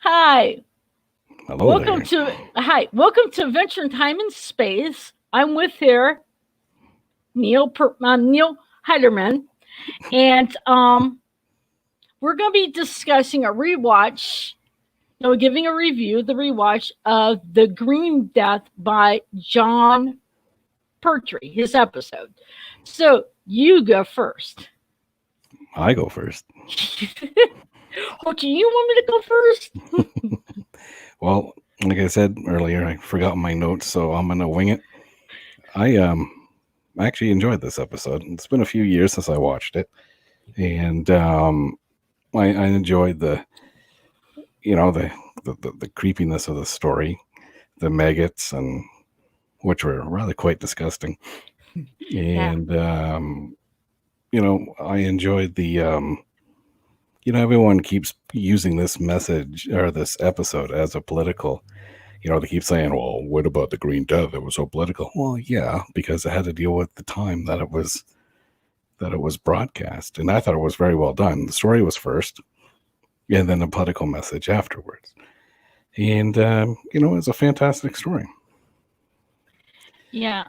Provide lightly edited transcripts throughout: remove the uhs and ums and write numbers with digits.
Hi, Hello there. welcome to Adventure in Time and Space. I'm with here Neil Heiderman, and we're going to be discussing a rewatch. No, giving a review, the rewatch of The Green Death by Jon Pertwee, his episode. So you go first. I go first. Okay, you want me to go first? Well, like I said earlier, I forgot my notes, so I'm gonna wing it. I actually enjoyed this episode. It's been a few years since I watched it, and I enjoyed the creepiness of the story, the maggots, and which were rather quite disgusting, Yeah. and I enjoyed everyone keeps using this message or this episode as a political. They keep saying, well, what about the Green Death? It was so political. Well, yeah, because it had to deal with the time that it was broadcast. And I thought it was very well done. The story was first, and then the political message afterwards. And, it's a fantastic story. Yeah,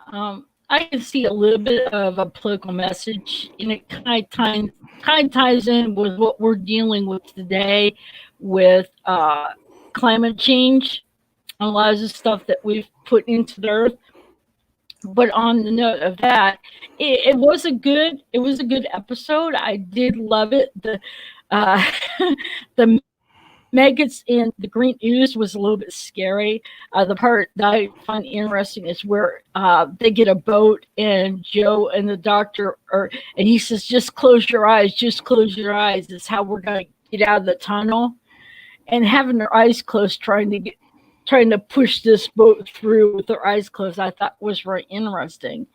I can see a little bit of a political message, and it kind of ties in with what we're dealing with today, with climate change, and a lot of the stuff that we've put into the earth. But on the note of that, it was a good episode. I did love it. Uh, the maggots in the green ooze was a little bit scary. The part that I find interesting is where they get a boat and Joe and the doctor are, and he says, "Just close your eyes. Just close your eyes. It's how we're going to get out of the tunnel." And having their eyes closed, trying to push this boat through with their eyes closed, I thought was very interesting.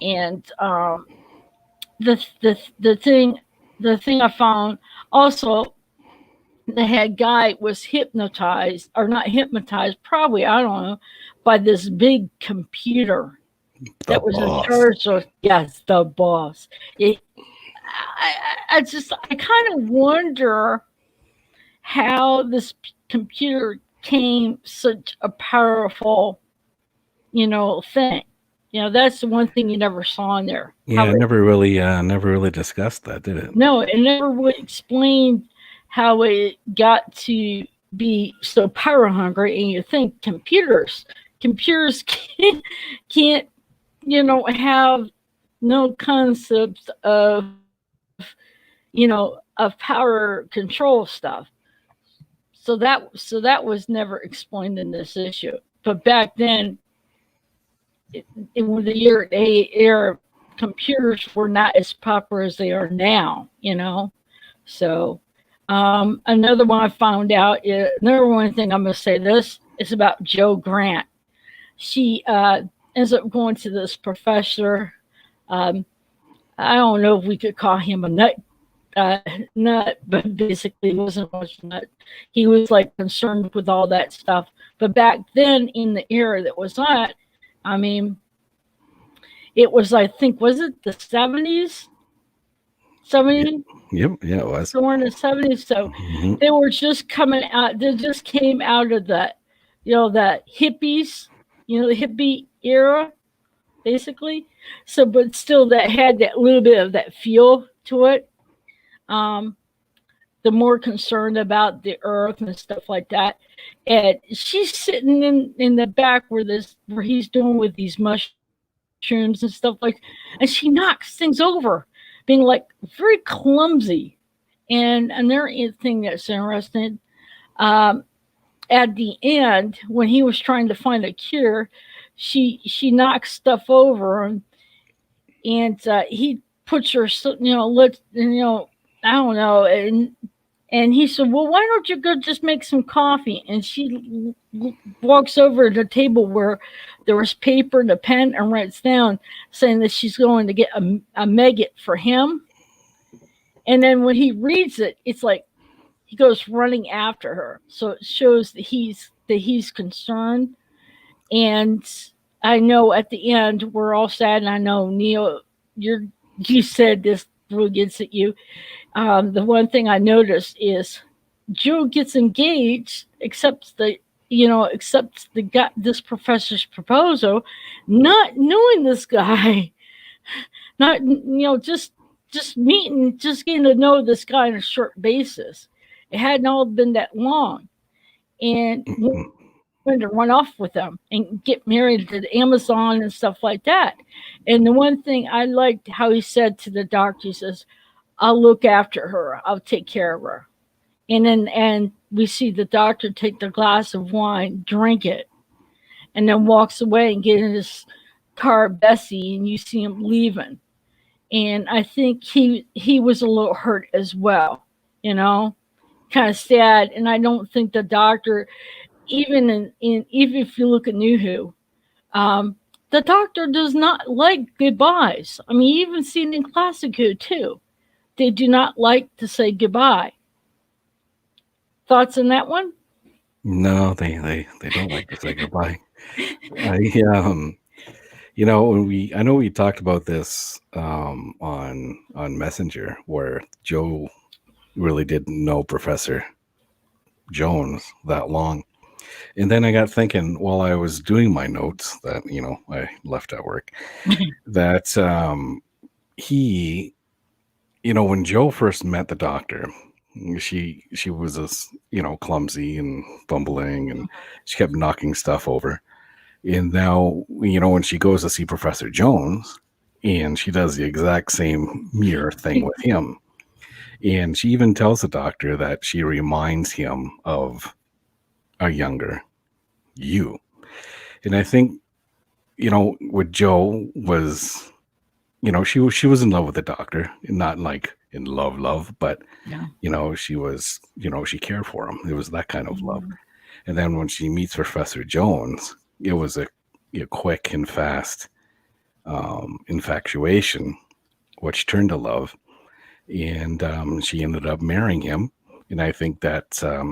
And the the the thing the thing I found also, the head guy was hypnotized, or not hypnotized, probably, I don't know, by this big computer The that was in boss. charge of, yes, the boss. It, I kind of wonder how this computer came such a powerful, thing. That's the one thing you never saw in there. Yeah, never really discussed that, did it? No, it never would explain how it got to be so power hungry. And you think computers can't, have no concept of power control stuff. So that was never explained in this issue. But back then, in the era, computers were not as popular as they are now. So another one I found out is another one thing I'm going to say this is about Joe Grant. She ends up going to this professor. Um, I don't know if we could call him a uh, nut, but basically he wasn't much nut. He was like concerned with all that stuff. But back then, in the era that was on, I mean, it was, I think, was it the 70s? Yep. 70, Yep. Yeah, it was. somewhere in the 70s. So Hmm. they were just coming out, they just came out of that hippies, the hippie era, basically. So, but still, that had that little bit of that feel to it. Um, the more concerned about the earth and stuff like that. And she's sitting in the back where he's doing with these mushrooms and stuff like, and she knocks things over, being like very clumsy. And another thing that's interesting, um, at the end when he was trying to find a cure, she knocks stuff over, and he puts her, let I don't know, and he said, "Well, why don't you go just make some coffee?" And she walks over to the table where there was paper and a pen and writes down, saying that she's going to get a maggot for him. And then when he reads it, it's like he goes running after her. So it shows that he's concerned. And I know at the end we're all sad, and I know Neil, you said this really gets at you. The one thing I noticed is Joe gets engaged, accepts the guy, this professor's proposal, not knowing this guy, not just meeting, just getting to know this guy on a short basis. It hadn't all been that long, and Mm-mm. wanted to run off with them and get married to the Amazon and stuff like that. And the one thing I liked how he said to the doctor, he says, "I'll look after her. I'll take care of her." And we see the doctor take the glass of wine, drink it, and then walks away and get in his car, Bessie, and you see him leaving. And I think he was a little hurt as well, you know, kind of sad. And I don't think the doctor, even if you look at New Who, um, the doctor does not like goodbyes. I mean, you even see it in Classic Who too. They do not like to say goodbye. Thoughts on that one? No, they don't like to say goodbye. I I know we talked about this on Messenger, where Joe really didn't know Professor Jones that long. And then I got thinking while I was doing my notes that, I left at work, that he, when Joe first met the doctor, she was this, clumsy and bumbling, and she kept knocking stuff over. And now, when she goes to see Professor Jones, and she does the exact same mirror thing with him. And she even tells the doctor that she reminds him of a younger you. And I think, with Joe was, she was in love with the doctor, not like in love, but Yeah. she was, she cared for him. It was that kind of love. Mhm. And then when she meets Professor Jones, it was a quick and fast infatuation, which turned to love. And she ended up marrying him. And I think that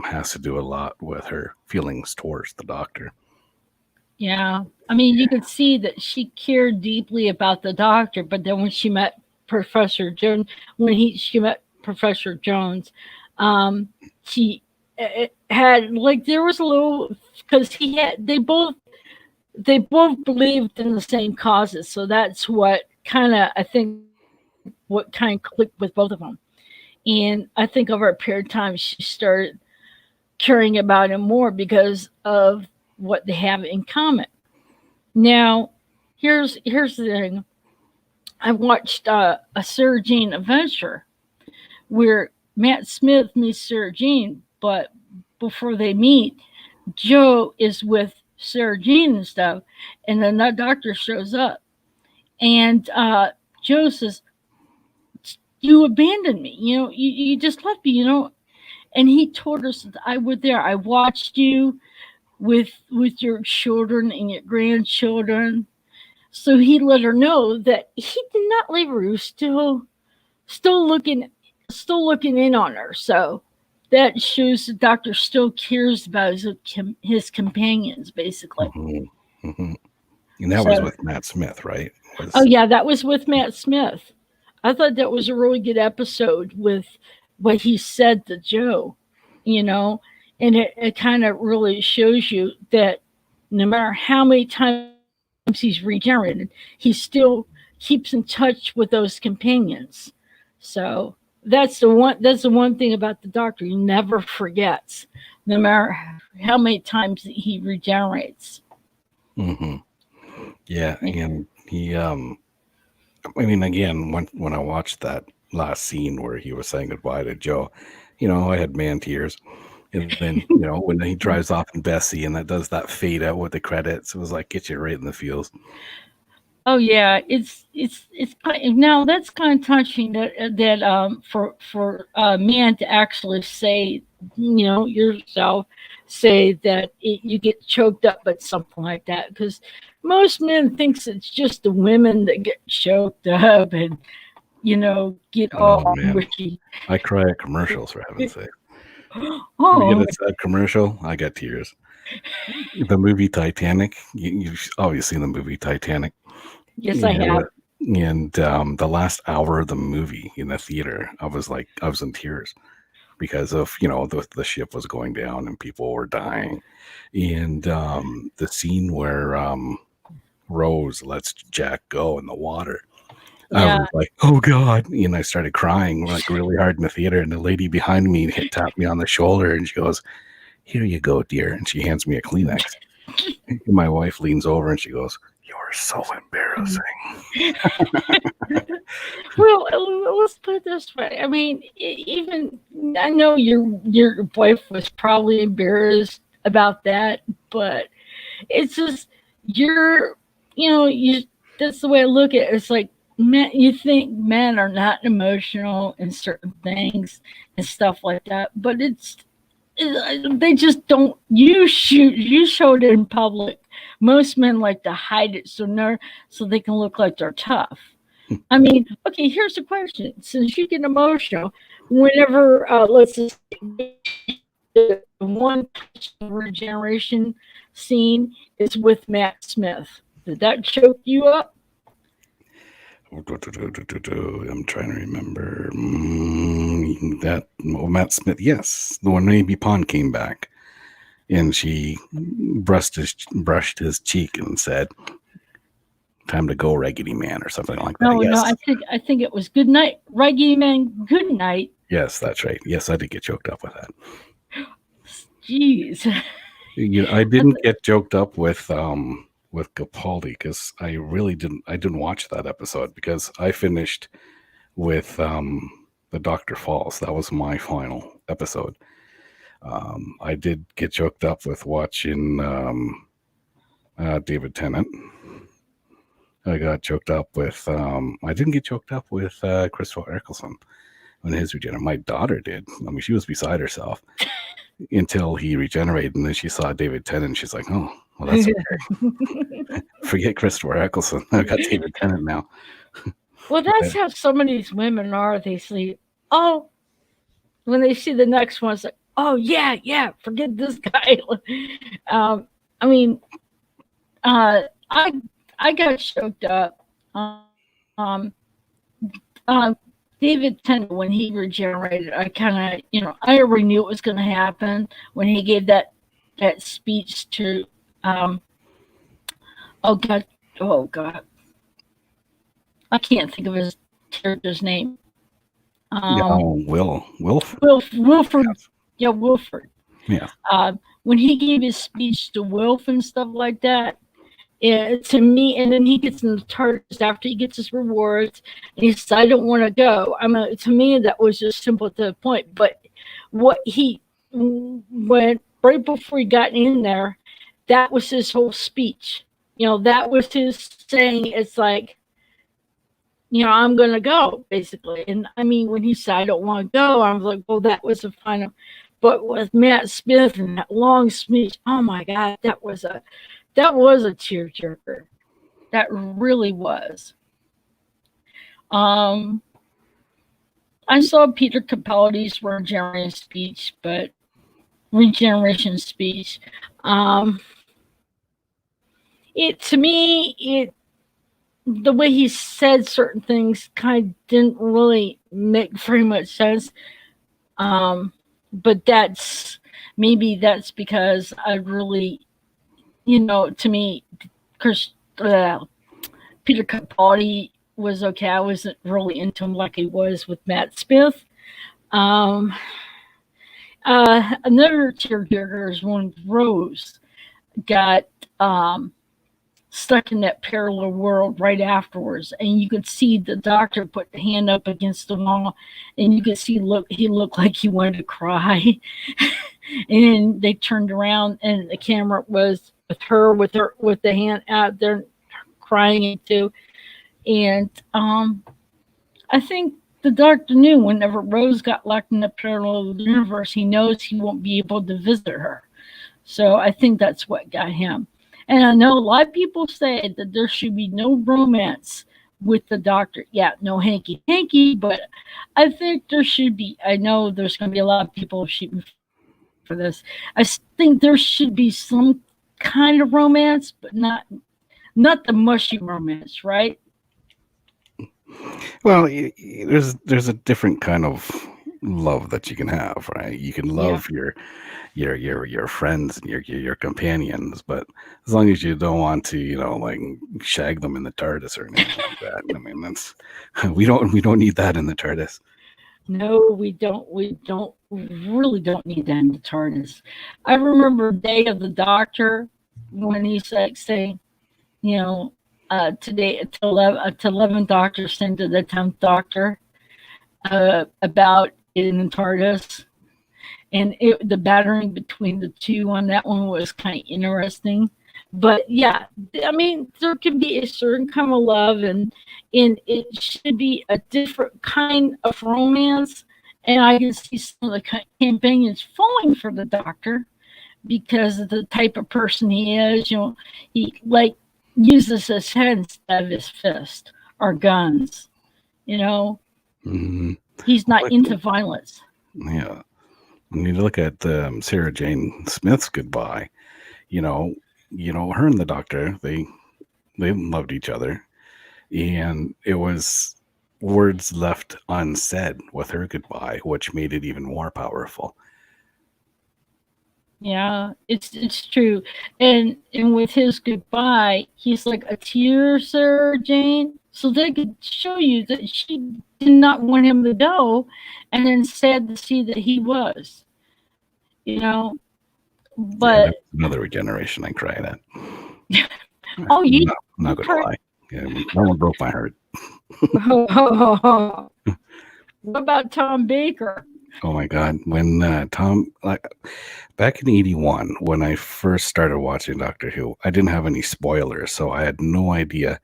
has to do a lot with her feelings towards the doctor. Yeah. I mean, you could see that she cared deeply about the doctor, but then when she met Professor Jones, she met Professor Jones, um, she had like there was a little because he had they both believed in the same causes, so that's what kind of I think what kind of clicked with both of them. And I think over a period of time, she started caring about him more because of what they have in common. Now, here's the thing. I watched a Sarah Jane adventure where Matt Smith meets Sarah Jane, but before they meet, Joe is with Sarah Jane and stuff, and then that doctor shows up, and Joe says, "You abandoned me. You just left me. And he told her, "I was there. I watched you with your children and your grandchildren." So he let her know that he did not leave her. He was still looking still looking in on her. So that shows the doctor still cares about his companions, basically. hmm hmm And that was So, with Matt Smith, right? oh Was yeah, that was with Matt Smith. I thought that was a really good episode with what he said to Joe, you know, and it kind of really shows you that no matter how many times he's regenerated, he still keeps in touch with those companions. So that's the one thing about the doctor. He never forgets, no matter how many times he regenerates. hmm yeah, and he I mean, again, when I watched that last scene where he was saying goodbye to Joe, I had man tears. And then, when he drives off in Bessie and that does that fade out with the credits, it was like get you right in the feels. Oh yeah, now that's kind of touching that for a man to actually say, yourself say that you get choked up at something like that, because most men thinks it's just the women that get choked up and get Oh all man, mushy. I cry at commercials for heaven's sake. If you get Oh a sad commercial, I got tears. The movie Titanic, you've always seen the movie Titanic. yes, I Yeah, have. and the last hour of the movie in the theater, I was in tears. because of, the ship was going down and people were dying. And the scene where Rose lets Jack go in the water. I Yeah. was like, oh God. And I started crying like really hard in the theater. And the lady behind me tapped me on the shoulder and she goes, here you go, dear. And she hands me a Kleenex. And my wife leans over and she goes, you're so embarrassing. Well, let's put it this way. I mean, even I know your wife was probably embarrassed about that, but it's just you. That's the way I look at it. It's like men. You think men are not emotional in certain things and stuff like that, but they just don't. You showed it in public. Most men like to hide it so they can look like they're tough. I mean, okay, here's the question. Since you get emotional, whenever, let's just say, the one regeneration scene is with Matt Smith, did that choke you up? I'm trying to remember that Matt Smith. Yes, the one maybe Pond came back and she brushed his cheek and said, time to go, Raggedy Man, or something like that. No, Yes. no, I think it was good night, Reggie Man. Good night. Yes, that's right. Yes, I did get choked up with that. Jeez. I didn't get choked up with Capaldi because I really didn't. I didn't watch that episode because I finished with the Dr. Falls. That was my final episode. I did get choked up with watching David Tennant. I got choked up with. I didn't get choked up with Christopher Eccleston when his regeneration. My daughter did. I mean, she was beside herself until he regenerated, and then she saw David Tennant. And she's like, "Oh, well, that's okay. Forget Christopher Eccleston. I got David Tennant now." Well, that's how some of these women are. They see, oh, when they see the next one, it's like, oh yeah, forget this guy. I mean, I got choked up. Um, David Tennant, when he regenerated, I kind of, I already knew it was going to happen when he gave that speech to, oh God, I can't think of his character's name. Wilford. Wilford. Yeah, Wilford. Yeah. When he gave his speech to Wilf and stuff like that, to me, and then he gets in the TARDIS after he gets his rewards, and he says, "I don't want to go." To me, that was just simple to the point. But what he went right before he got in there, that was his whole speech. That was his saying. It's like, I'm going to go, basically. And I mean, when he said, "I don't want to go," I was like, well, that was the final. But with Matt Smith and that long speech, oh my God, that was a tearjerker. That really was. I saw Peter Capaldi's regeneration speech. The way he said certain things kind of didn't really make very much sense. But that's because I really, to me, Peter Capaldi was okay. I wasn't really into him like he was with Matt Smith. Another tearjerker is when Rose got stuck in that parallel world right afterwards, and you could see the doctor put the hand up against the wall, and you could see he looked like he wanted to cry. And they turned around, and the camera was with her with the hand out there crying into. And I think the doctor knew whenever Rose got locked in the parallel universe, he knows he won't be able to visit her. So I think that's what got him. And I know a lot of people say that there should be no romance with the doctor. Yeah, no hanky, but I think there should be. I know there's going to be a lot of people shooting for this. I think there should be some kind of romance, but not the mushy romance, right? Well, there's a different kind of love that you can have, right? You can love your friends and your companions, but as long as you don't want to, like shag them in the TARDIS or anything like that. I mean, that's we don't need that in the TARDIS. No, we don't. We really don't need that in the TARDIS. I remember Day of the Doctor when he's like saying, you know, today to 11 Doctor sent to the 10th Doctor about in the TARDIS. And the battering between the two on that one was kind of interesting. But yeah, I mean, there can be a certain kind of love, and it should be a different kind of romance. And I can see some of the companions falling for the Doctor because of the type of person he is. He like uses his head instead of his fist or guns. You know, Mm-hmm. he's not into violence. Yeah. When you look at Sarah Jane Smith's goodbye, you know, her and the Doctor, they loved each other, and it was words left unsaid with her goodbye, which made it even more powerful. Yeah, it's true. And with his goodbye, he's like a tear, Sarah Jane. So they could show you that she did not want him to go, and then sad to see that he was, you know. Yeah, But that's another regeneration I cried at. oh, I'm not gonna lie. Yeah, that one broke my heart. What about Tom Baker? Oh my God. When Tom, like back in 81, when I first started watching Doctor Who, I didn't have any spoilers, so I had no idea.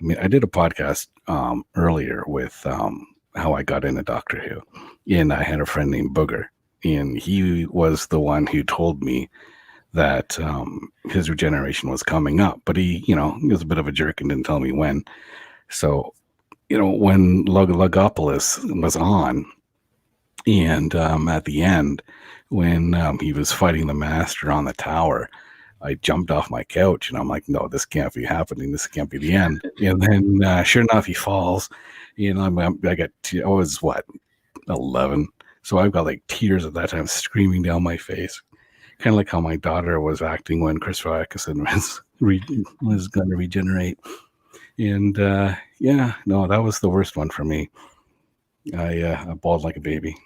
I mean, I did a podcast earlier with how I got into Doctor Who, and I had a friend named Booger, and he was the one who told me that his regeneration was coming up, but he was a bit of a jerk and didn't tell me when. So, when Logopolis was on, and at the end, when he was fighting the Master on the tower, I jumped off my couch and I'm like, no, this can't be happening. This can't be the end. And then, sure enough, he falls. I was 11. So I've got like tears at that time streaming down my face. Kind of like how my daughter was acting when Christopher Eccleston was going to regenerate. And yeah, no, that was the worst one for me. I bawled like a baby.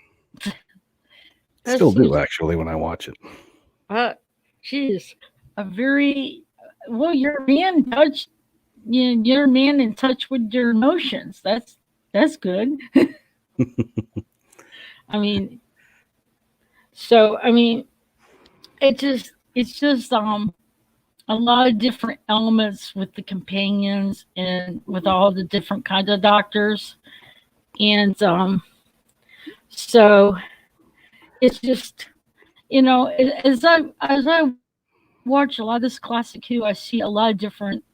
Still do, actually, when I watch it. She's a very well. You're a man touched. You're a man in touch with your emotions. That's good. I mean, it's just a lot of different elements with the companions and with all the different kinds of doctors, and so it's just as I watch a lot of this classic Who, I see a lot of different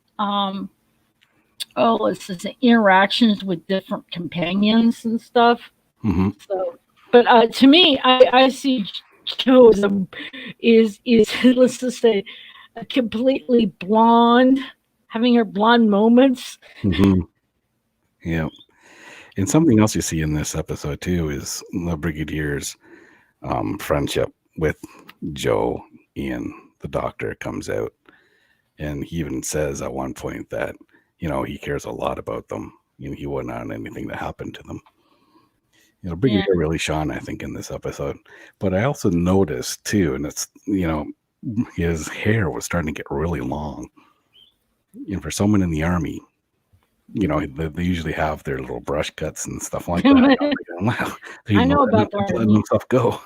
let's say interactions with different companions and stuff. Mm-hmm. So, but to me, I see Jo is let's just say a completely blonde, having her blonde moments. Mm-hmm. Yeah. And something else you see in this episode too is the Brigadier's friendship with Jo and the Doctor comes out, and he even says at one point that he cares a lot about them. He wouldn't want anything to happen to them. Brigadier really shone, I think, in this episode. But I also noticed too, and it's his hair was starting to get really long. And for someone in the army, they usually have their little brush cuts and stuff like that. Wow, I know about that. Letting them stuff go.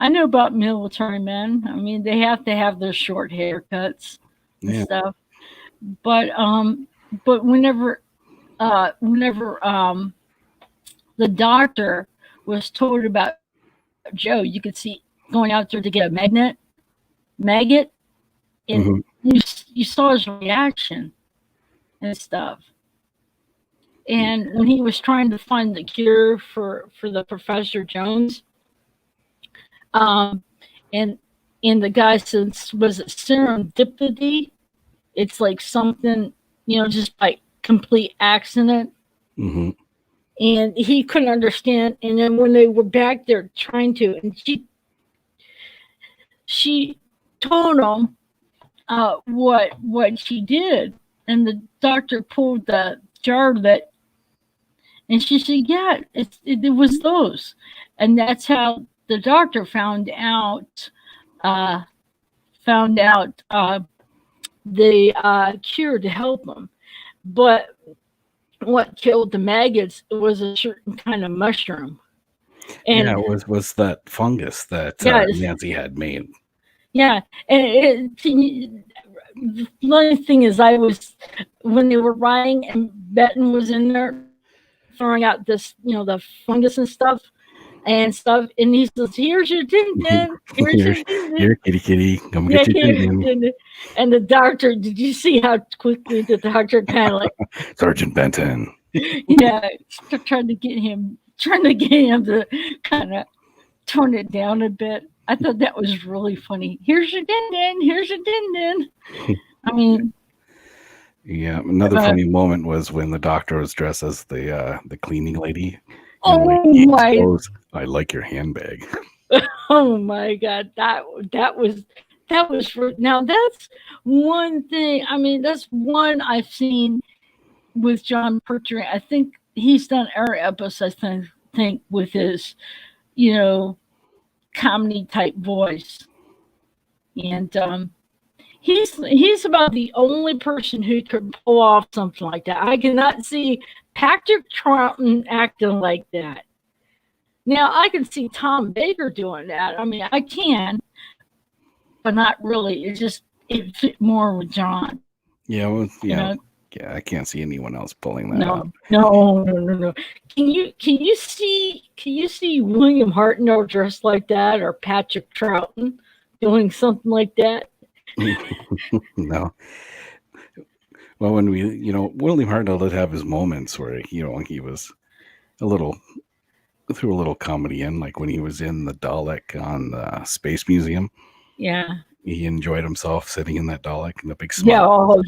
I know about military men. I mean, they have to have their short haircuts and stuff. But whenever the Doctor was told about Jo, you could see going out there to get a maggot, and you saw his reaction and stuff. And when he was trying to find the cure for the Professor Jones, and the guy says, was it serendipity? It's like something, just by complete accident. Mm-hmm. and he couldn't understand. And then when they were back there trying to, and she told him what she did, and the doctor pulled the jar that, and she said, "Yeah, it was those," and that's how the doctor uh, found out the cure to help him. But what killed the maggots was a certain kind of mushroom. Yeah, And it was that fungus that yes, Nancy had made. yeah, and the funny thing is, I was when they were writing and Benton was in there throwing out this, the fungus and stuff, and he says, "Here's your din din, here's your Here's din din." your kitty, come Yeah, get your din. and the doctor. Did you see how quickly the doctor kind of like, Sergeant Benton. yeah, trying to get him to kind of tone it down a bit. I thought that was really funny. Here's your din din. Here's your din din. I mean, Yeah, another funny moment was when the doctor was dressed as the cleaning lady. oh He my, goes, "I like your handbag." oh my God, that was now that's one thing. I mean, that's one I've seen with Jon Pertwee. I think he's done every episode. I think with his, you know, comedy type voice, and he's about the only person who could pull off something like that. I cannot see Patrick Troughton acting like that. Now I can see Tom Baker doing that. I mean, I can, but not really. It fit more with John. Yeah, well, You know, yeah, I can't see anyone else pulling that off. no. Can you see William Hartnell dressed like that, or Patrick Troughton doing something like that? No. Well, when William Hartnell did have his moments where he was a little threw a little comedy in, like when he was in the Dalek on the Space Museum. Yeah. He enjoyed himself sitting in that Dalek and a big Yeah, smile.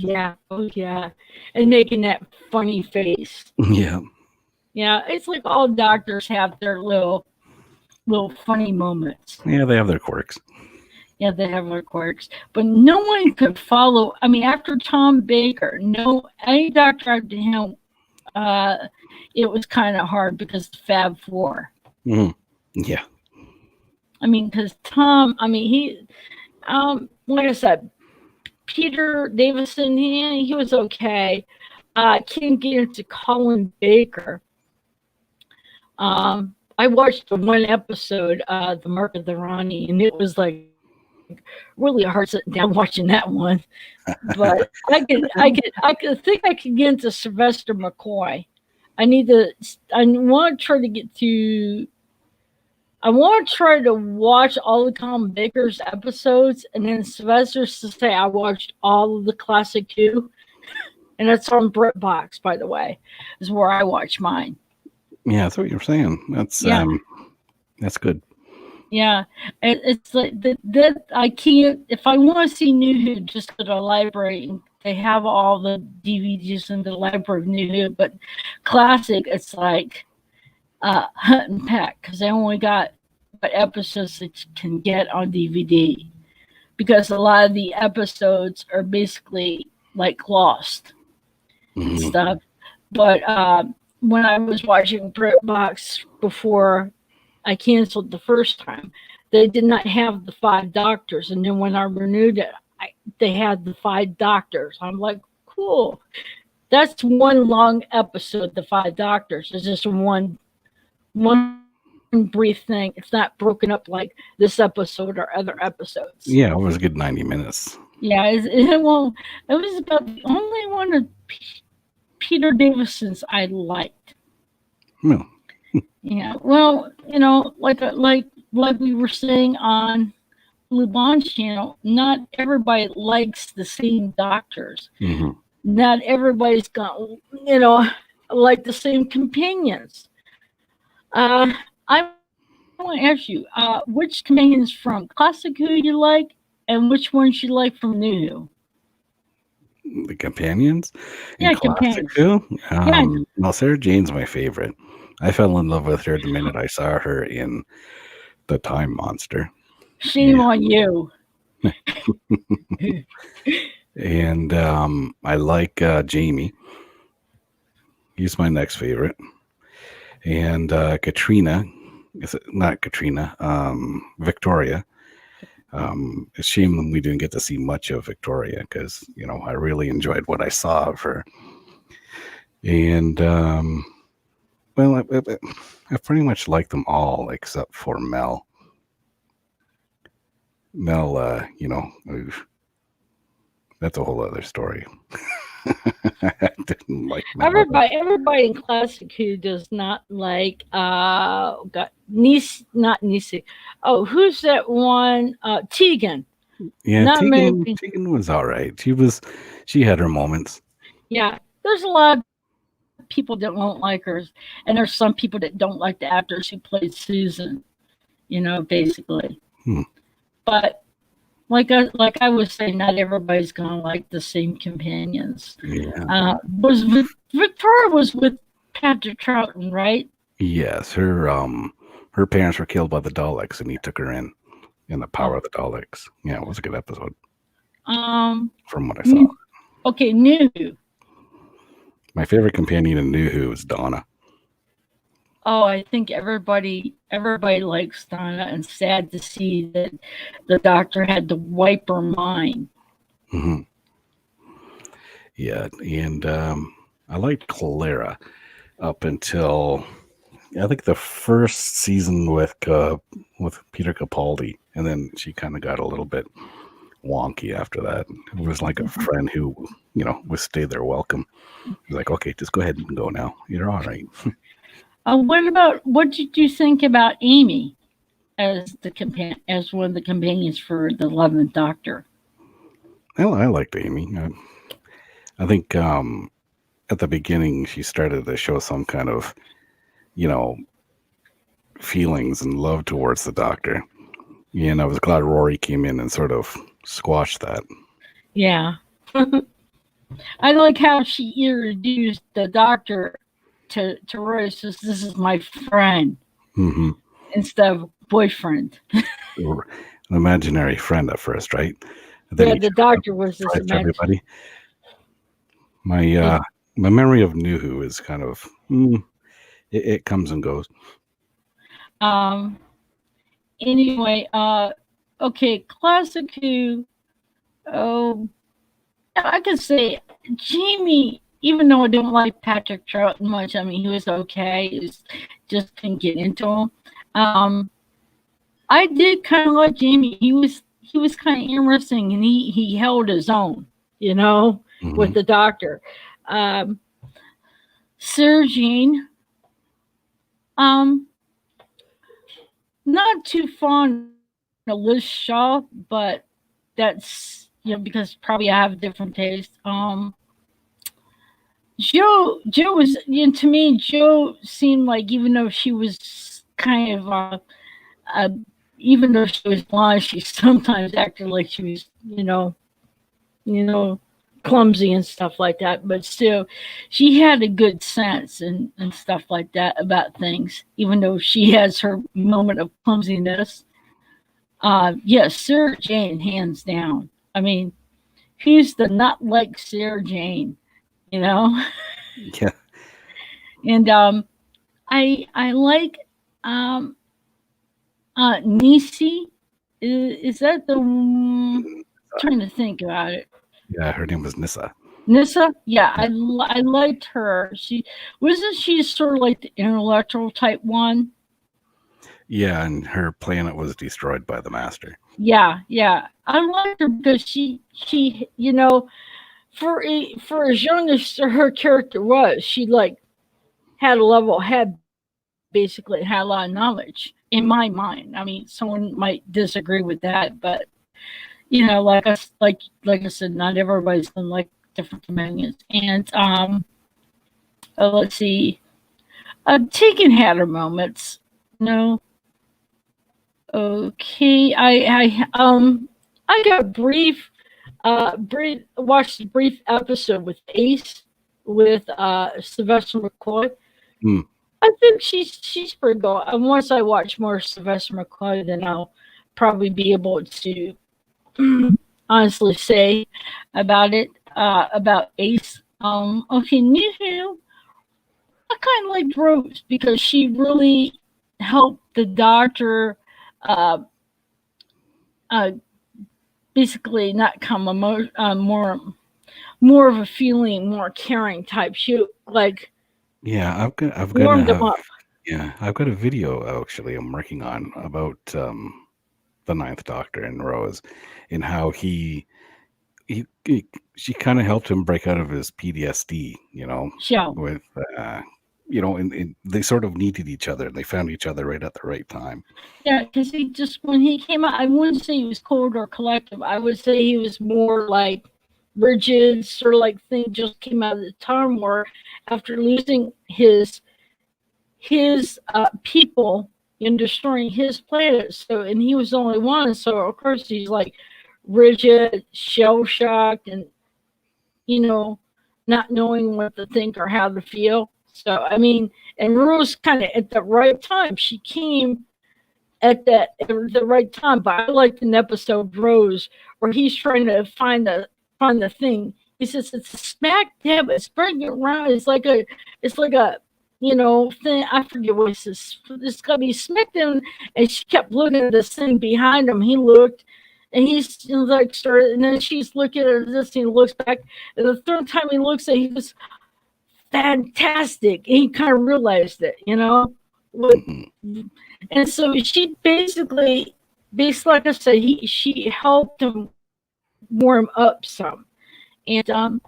oh yeah, and making that funny face. Yeah. Yeah, it's like all doctors have their little funny moments. Yeah, they have their quirks. Yeah, they have their quirks, but no one could follow. I mean, after Tom Baker, no any doctor after him, it was kind of hard because the Fab Four. Mm-hmm. Yeah. I mean, because Tom, I mean, like I said, Peter Davison, he was okay. Can't get into Colin Baker. I watched the one episode, The Mark of the Ronnie, and it was like really hard sitting down watching that one. But I think I could get into Sylvester McCoy. I want to try to get to. I want to try to watch all the Colin Baker's episodes, and then Sylvester's to say I watched all of the classic too, and that's on BritBox, by the way, is where I watch mine. Yeah, that's what you're saying. That's good. Yeah, it's like that. I can't. If I want to see New Who, just go to the library. They have all the DVDs in the library of New Who, but classic, it's like hunt and peck because they only got what episodes that you can get on DVD. Because a lot of the episodes are basically like Lost and stuff. But when I was watching BritBox before I canceled the first time, they did not have the 5 doctors. And then when I renewed it, they had the 5 doctors. I'm like, cool. That's one long episode, the 5 doctors. It's just one brief thing. It's not broken up like this episode or other episodes. Yeah, it was a good 90 minutes. Yeah, it was about the only one of Peter Davison's I liked. No. Yeah, well, like we were saying on Blue Bond's channel, not everybody likes the same doctors. Mm-hmm. Not everybody's got, like the same companions. I want to ask you, which companions from Classic Who you like, and which ones you like from New The companions? Yeah, Classic companions. Who? Well, Sarah Jane's my favorite. I fell in love with her the minute I saw her in The Time Monster. Shame on you. And I like Jamie. He's my next favorite. And Katrina, is it not Katrina? Victoria. It's a shame we didn't get to see much of Victoria because I really enjoyed what I saw of her. And well, I pretty much like them all except for Mel. Mel, that's a whole other story. I didn't like Mel. Everybody in Classic Who does not like got Nice, not Nice. Oh, who's that one? Tegan. Yeah, Not Tegan was all right. She had her moments. Yeah, there's a lot of people that won't like her, and there's some people that don't like the actress who played Susan. Basically. But like I was saying, not everybody's gonna like the same companions. Yeah. Victoria was with Patrick Troughton, right? Yes, her parents were killed by the Daleks, and he took her in the power of the Daleks. Yeah, it was a good episode. From what I saw. Okay, New Who. My favorite companion in New Who is Donna. Oh, I think everybody likes Donna, and sad to see that the Doctor had to wipe her mind. Mm-hmm. Yeah, and I liked Clara up until I think the first season with Peter Capaldi, and then she kind of got a little bit wonky after that. It was like a friend who would stay there welcome. He's like, okay, just go ahead and go now. You're all right. What did you think about Amy as one of the companions for the 11th Doctor? Well, I liked Amy. I think at the beginning she started to show some kind of feelings and love towards the Doctor. And I was glad Rory came in and sort of squashed that. Yeah. I like how she introduced the Doctor to Rory. Says, "This is my friend," instead of boyfriend. An imaginary friend at first, right? Then the Doctor was this everybody. My memory of New Who is kind of it comes and goes. Anyway, okay, Classic Who. Oh, I could say Jamie. Even though I don't like Patrick Troughton much, I mean, he was okay. He just couldn't get into him. I did kind of like Jamie. He was kind of interesting, and he held his own, with the Doctor. Sarah Jane. Not too fond of Liz Shaw, but that's because probably I have a different taste. Jo was to me. Jo seemed like, even though she was kind of even though she was blonde, she sometimes acted like she was clumsy and stuff like that. But still, she had a good sense and stuff like that about things, even though she has her moment of clumsiness. Yes, Sarah Jane, hands down. I mean, who's the not like Sarah Jane? Yeah. And I like Nisi. Is that the trying to think about it? Yeah, her name was Nyssa. Nyssa? Yeah, I liked her. She sort of like the intellectual type one. Yeah, and her planet was destroyed by the Master. Yeah. I liked her because she for as young as her character was, she had basically had a lot of knowledge in my mind. I mean, someone might disagree with that, but like I said, not everybody's gonna like different companions. And let's see, Tegan had her moments. No. Okay, I got watched a brief episode with Ace with Sylvester McCoy. I think she's pretty good. And once I watch more Sylvester McCoy, then I'll probably be able to honestly say about it, about Ace. Okay, new. I kind of liked Rose because she really helped the doctor, uh, uh, basically not come more of a feeling, more caring type. She like Yeah, I've gonna warmed him have up. yeah, I've got a video actually I'm working on about the Ninth Doctor and Rose, and how he she kind of helped him break out of his PTSD, So with and they sort of needed each other. They found each other right at the right time. yeah, because he just when he came out, I wouldn't say he was cold or collective. I would say he was more like rigid, sort of like thing just came out of the time where after losing his people and destroying his planet. So and he was the only one. So of course he's like rigid, shell shocked, and you know, not knowing what to think or how to feel. So I mean, and Rose kind of at the right time. She came at the right time. But I liked an episode Rose where he's trying to find the thing. He says it's a smack dab. It's bringing it around. It's like a thing. I forget what he says. It's gonna be smacked in, and she kept looking at this thing behind him. He looked. And he's like started, and then she's looking at this. And he looks back, and the third time he looks at, it, he was fantastic. And he kind of realized it. What Hmm. and so she basically, like I said, she helped him warm up some, and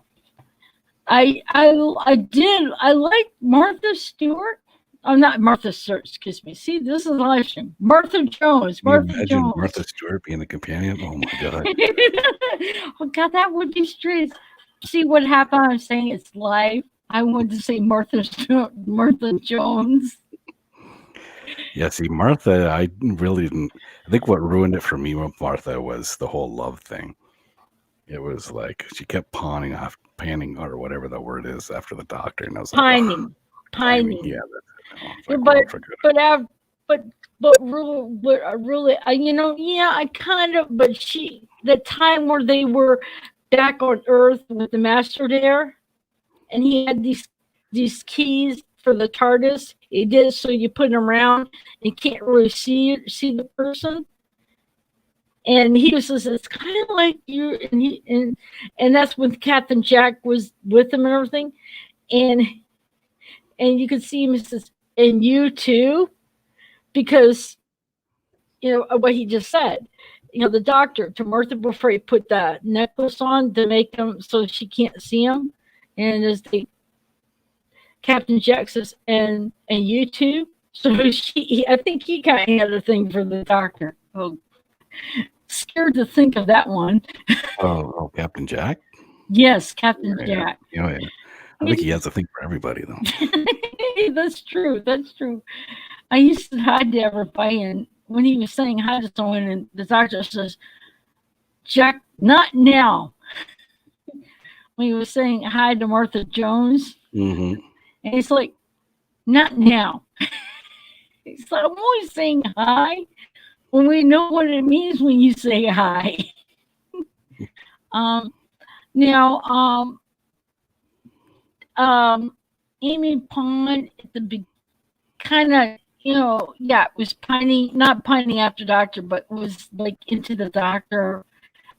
I liked Martha Stewart. I'm not Martha Stewart. Excuse me. See, this is a live stream. Martha Jones. Can you Martha imagine Martha Jones. Stewart being a companion? Oh my god. Oh God, that would be strange. See what happened? I'm saying it's live. I wanted to say Martha Stewart, Martha Jones. Yeah, see, Martha, I really didn't. I think what ruined it for me with Martha was the whole love thing. It was like she kept panning, or whatever the word is, after the doctor, and I was like, oh, Pining, pining. Yeah, pining. that's it. I was Yeah, like, well, forget it. but I, but really, yeah, I kind of, but the time where they were back on Earth with the Master there, and he had these keys for the TARDIS. He did so you put them around, and you can't really see the person. And he was just, it's kind of like you, and that's when Captain Jack was with him and everything, and you could see him says, and you too, because what he just said. The doctor to Martha before he put the necklace on to make him so she can't see him, and as the Captain Jack says, and you too. So I think he kind of had a thing for the doctor. Oh, scared to think of that one. Oh, Captain Jack. Yes, Captain Yeah, Jack. yeah. I think he has a thing for everybody, though. That's true. That's true. I used to hide to everybody, and when he was saying hi to someone, and the doctor says, "Jack, not now." When he was saying hi to Martha Jones, Hmm. and he's like, "Not now." He's like, "I'm always saying hi when we know what it means when you say hi." Um, now, Amy Pond at the kind of, yeah, it was pining, not pining after doctor, but was like into the doctor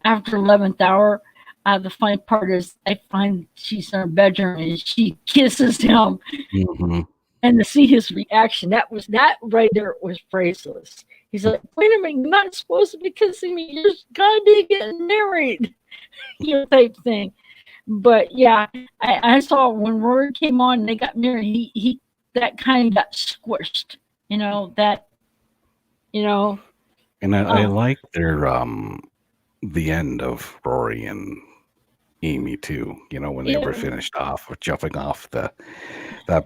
after 11th hour. The funny part is, I find she's in her bedroom and she kisses him, Hmm. and to see his reaction, that right there was priceless. He's like, "Wait a minute, you're not supposed to be kissing me. You're gonna be getting married," type thing. But yeah, I saw when Rory came on and they got married, he that kind of got squished. That you know. And I Uh, like their the end of Rory and Amy too. When they yeah, were finished off with jumping off that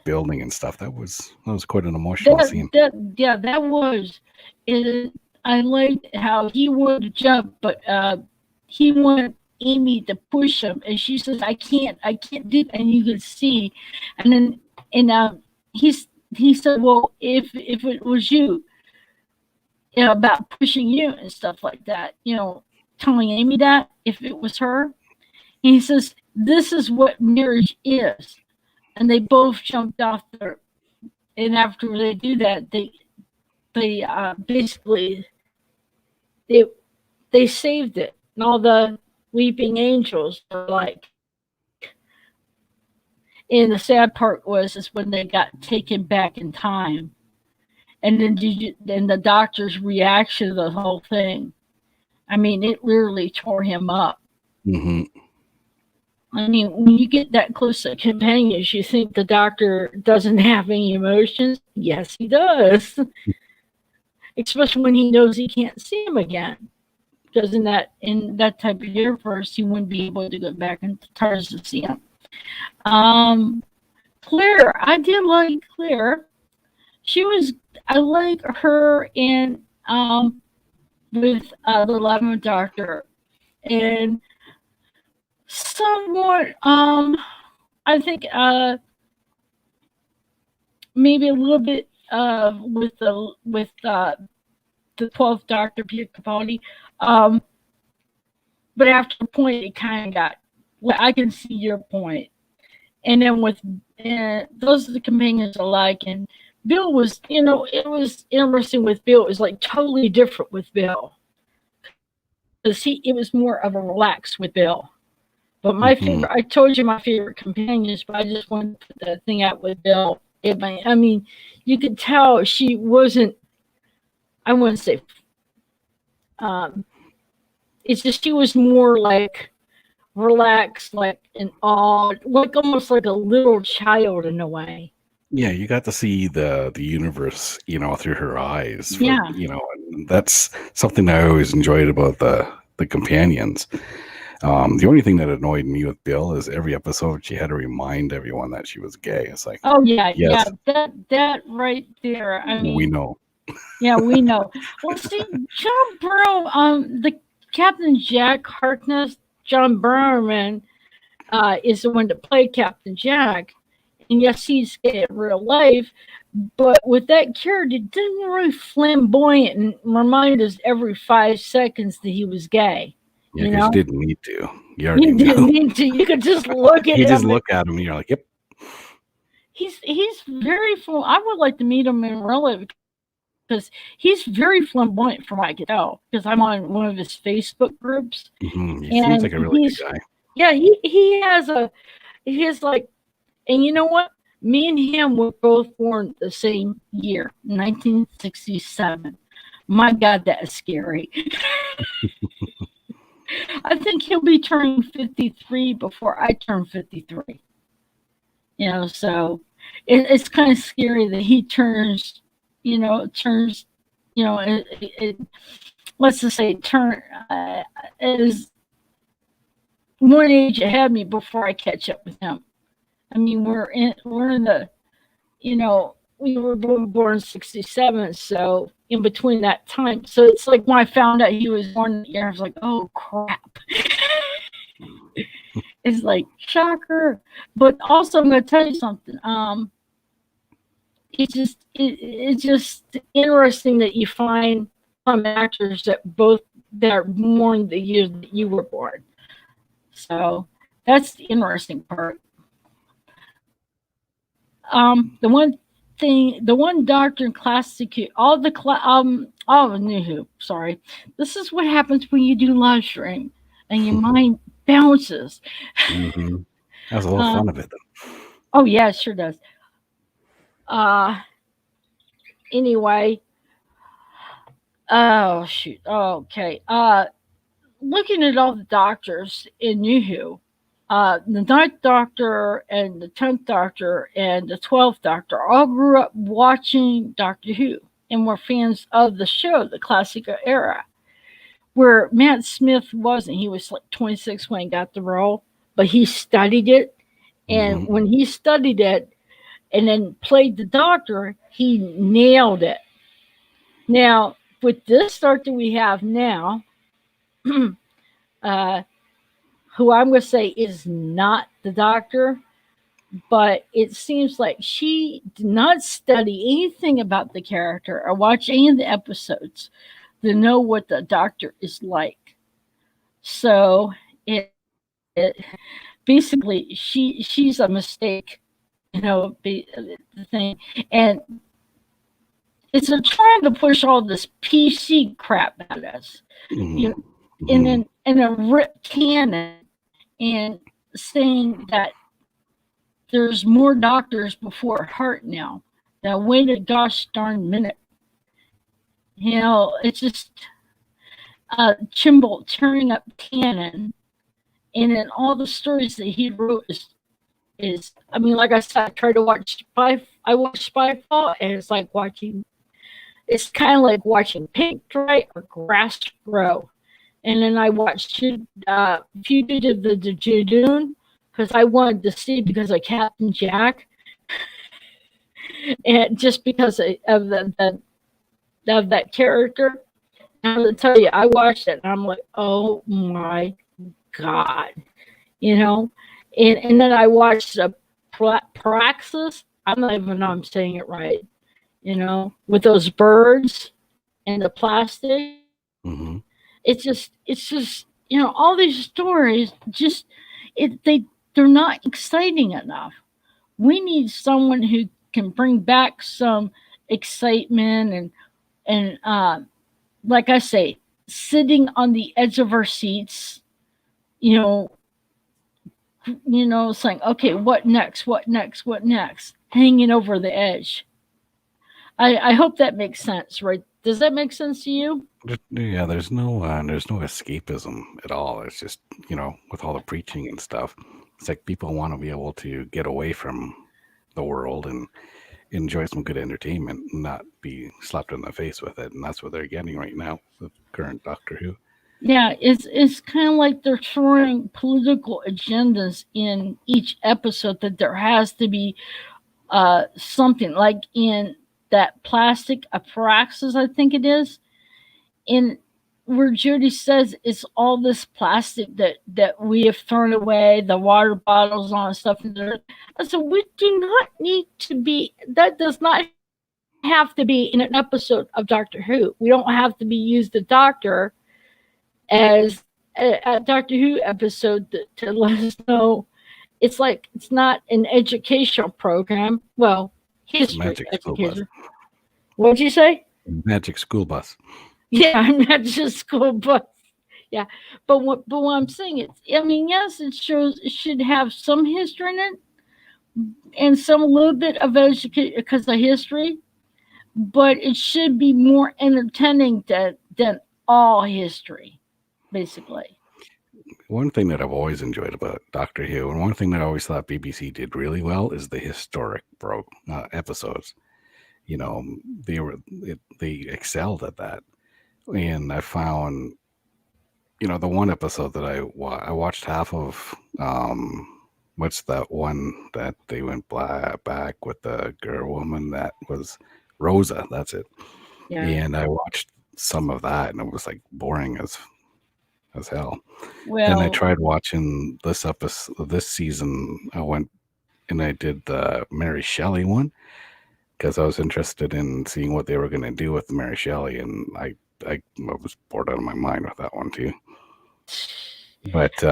building and stuff. That was quite an emotional scene. that was. It, I liked how he wanted to jump, but he wanted Amy to push him, and she says, I can't do that." And you could see, and then and he's he said, well, if it was you, about pushing you and stuff like that, telling Amy that if it was her, and he says, this is what marriage is. And they both jumped off there. And after they do that, they basically they they saved it. And all the weeping angels are like, and the sad part was is when they got taken back in time, and then the doctor's reaction to the whole thing. I mean, it literally tore him up. Mm-hmm. I mean, when you get that close to companions, you think the doctor doesn't have any emotions. Yes, he does. Especially when he knows he can't see him again. Because in that type of universe, he wouldn't be able to go back into TARS to see him. Um, Claire, I did like Claire. I like her in with the 11th Doctor, and somewhat I think maybe a little bit with the 12th Doctor, Peter Capaldi. Um, but after a point, it kind of got. Well, I can see your point. And then those are the companions I like. And Bill was, it was interesting with Bill. It was like totally different with Bill, because it was more of a relax with Bill. But my favorite, I told you my favorite companions, but I just wanted to put that thing out with Bill. I mean, you could tell she wasn't. I wouldn't say. It's just she was more like relaxed, like in awe, like almost like a little child in a way. Yeah, you got to see the universe, through her eyes. Yeah. And that's something I always enjoyed about the companions. The only thing that annoyed me with Bill is every episode she had to remind everyone that she was gay. It's like, oh yeah, yes, yeah, that right there. I mean, we know. yeah, we know. Well, see, John Burrow, the Captain Jack Harkness, John Berman, is the one that played Captain Jack, and yes, he's gay in real life. But with that character, it didn't really flamboyant and remind us every 5 seconds that he was gay. Yeah, because you didn't need to. You already You didn't knew. need to. You could just look at You him. just look at him and you're like, yep. He's very full. I would like to meet him in real life because he's very flamboyant from what I can tell. Because I'm on one of his Facebook groups. Mm-hmm. He seems like a really good guy. Yeah, he has like, and you know what? Me and him were both born the same year, 1967. My God, that is scary. I think he'll be turning 53 before I turn 53. So it's kind of scary that he turns, let's just say, is one age ahead of me before I catch up with him. I mean, we're in the, we were born in 67, so in between that time. So it's like when I found out he was born that year, I was like, oh crap. It's like shocker. But also I'm gonna tell you something. It's just interesting that you find some actors that are born the year that you were born. So that's the interesting part. The one doctor in classic, sorry. This is what happens when you do live stream and your mind bounces. Mm-hmm. That was a little fun of it, though. Oh yeah, it sure does. Anyway, oh shoot. Oh, okay. Looking at all the doctors in New Who, the 9th Doctor and the 10th Doctor and the 12th Doctor all grew up watching Doctor Who and were fans of the show, the classic era, where Matt Smith wasn't. He was like 26 when he got the role, but he studied it. And when he studied it and then played the Doctor, he nailed it. Now, with this Doctor we have now, who I'm going to say is not the Doctor, but it seems like she did not study anything about the character or watch any of the episodes to know what the doctor is like. So it basically she's a mistake, the thing, and it's a trying to push all this PC crap at us, you know, Mm-hmm. in a rip canon, and saying that there's more doctors before heart now. Now wait a gosh darn minute. It's just Chimble tearing up canon, and then all the stories that he wrote is I mean, like I said, I try to watch Spy. I watch Spyfall, and it's like watching. It's kind of like watching paint dry or grass grow. And then I watched Fugitive the Jadoon because I wanted to see because of Captain Jack, and just because of of that character. And I'm gonna tell you, I watched it and I'm like, oh my god, you know. And then I watched Praxis. I'm not even know I'm saying it right. With those birds and the plastic. Mm-hmm. It's just all these stories just they're not exciting enough. We need someone who can bring back some excitement and like I say, sitting on the edge of our seats, you know, saying, okay, what next? What next? What next? Hanging over the edge. I hope that makes sense, right? Does that make sense to you? Yeah, there's no escapism at all. It's just, with all the preaching and stuff, it's like people want to be able to get away from the world and enjoy some good entertainment and not be slapped in the face with it. And that's what they're getting right now with current Doctor Who. Yeah, it's kind of like they're throwing political agendas in each episode. That there has to be something like in that plastic apraxis, I think it is, in where Judy says it's all this plastic that we have thrown away, the water bottles and all that stuff. I said we do not need to be. That does not have to be in an episode of Doctor Who. We don't have to be used the Doctor as a Doctor Who episode to let us know. It's like it's not an educational program. Well, history Magic school bus. education. What'd you say? Magic school bus. Yeah, I'm not just school bus. Yeah, but what I'm saying is, I mean, yes, it should have some history in it and some a little bit of education because of history, but it should be more entertaining than all history, basically. One thing that I've always enjoyed about Doctor Who, and one thing that I always thought BBC did really well, is the historic episodes. They excelled at that, and I found, the one episode that I watched half of. What's that one that they went back with the girl woman that was Rosa? That's it. Yeah. And I watched some of that, and it was like boring as hell. Well, Then I tried watching this episode this season. I went and I did the Mary Shelley one because I was interested in seeing what they were going to do with Mary Shelley, and I was bored out of my mind with that one too. But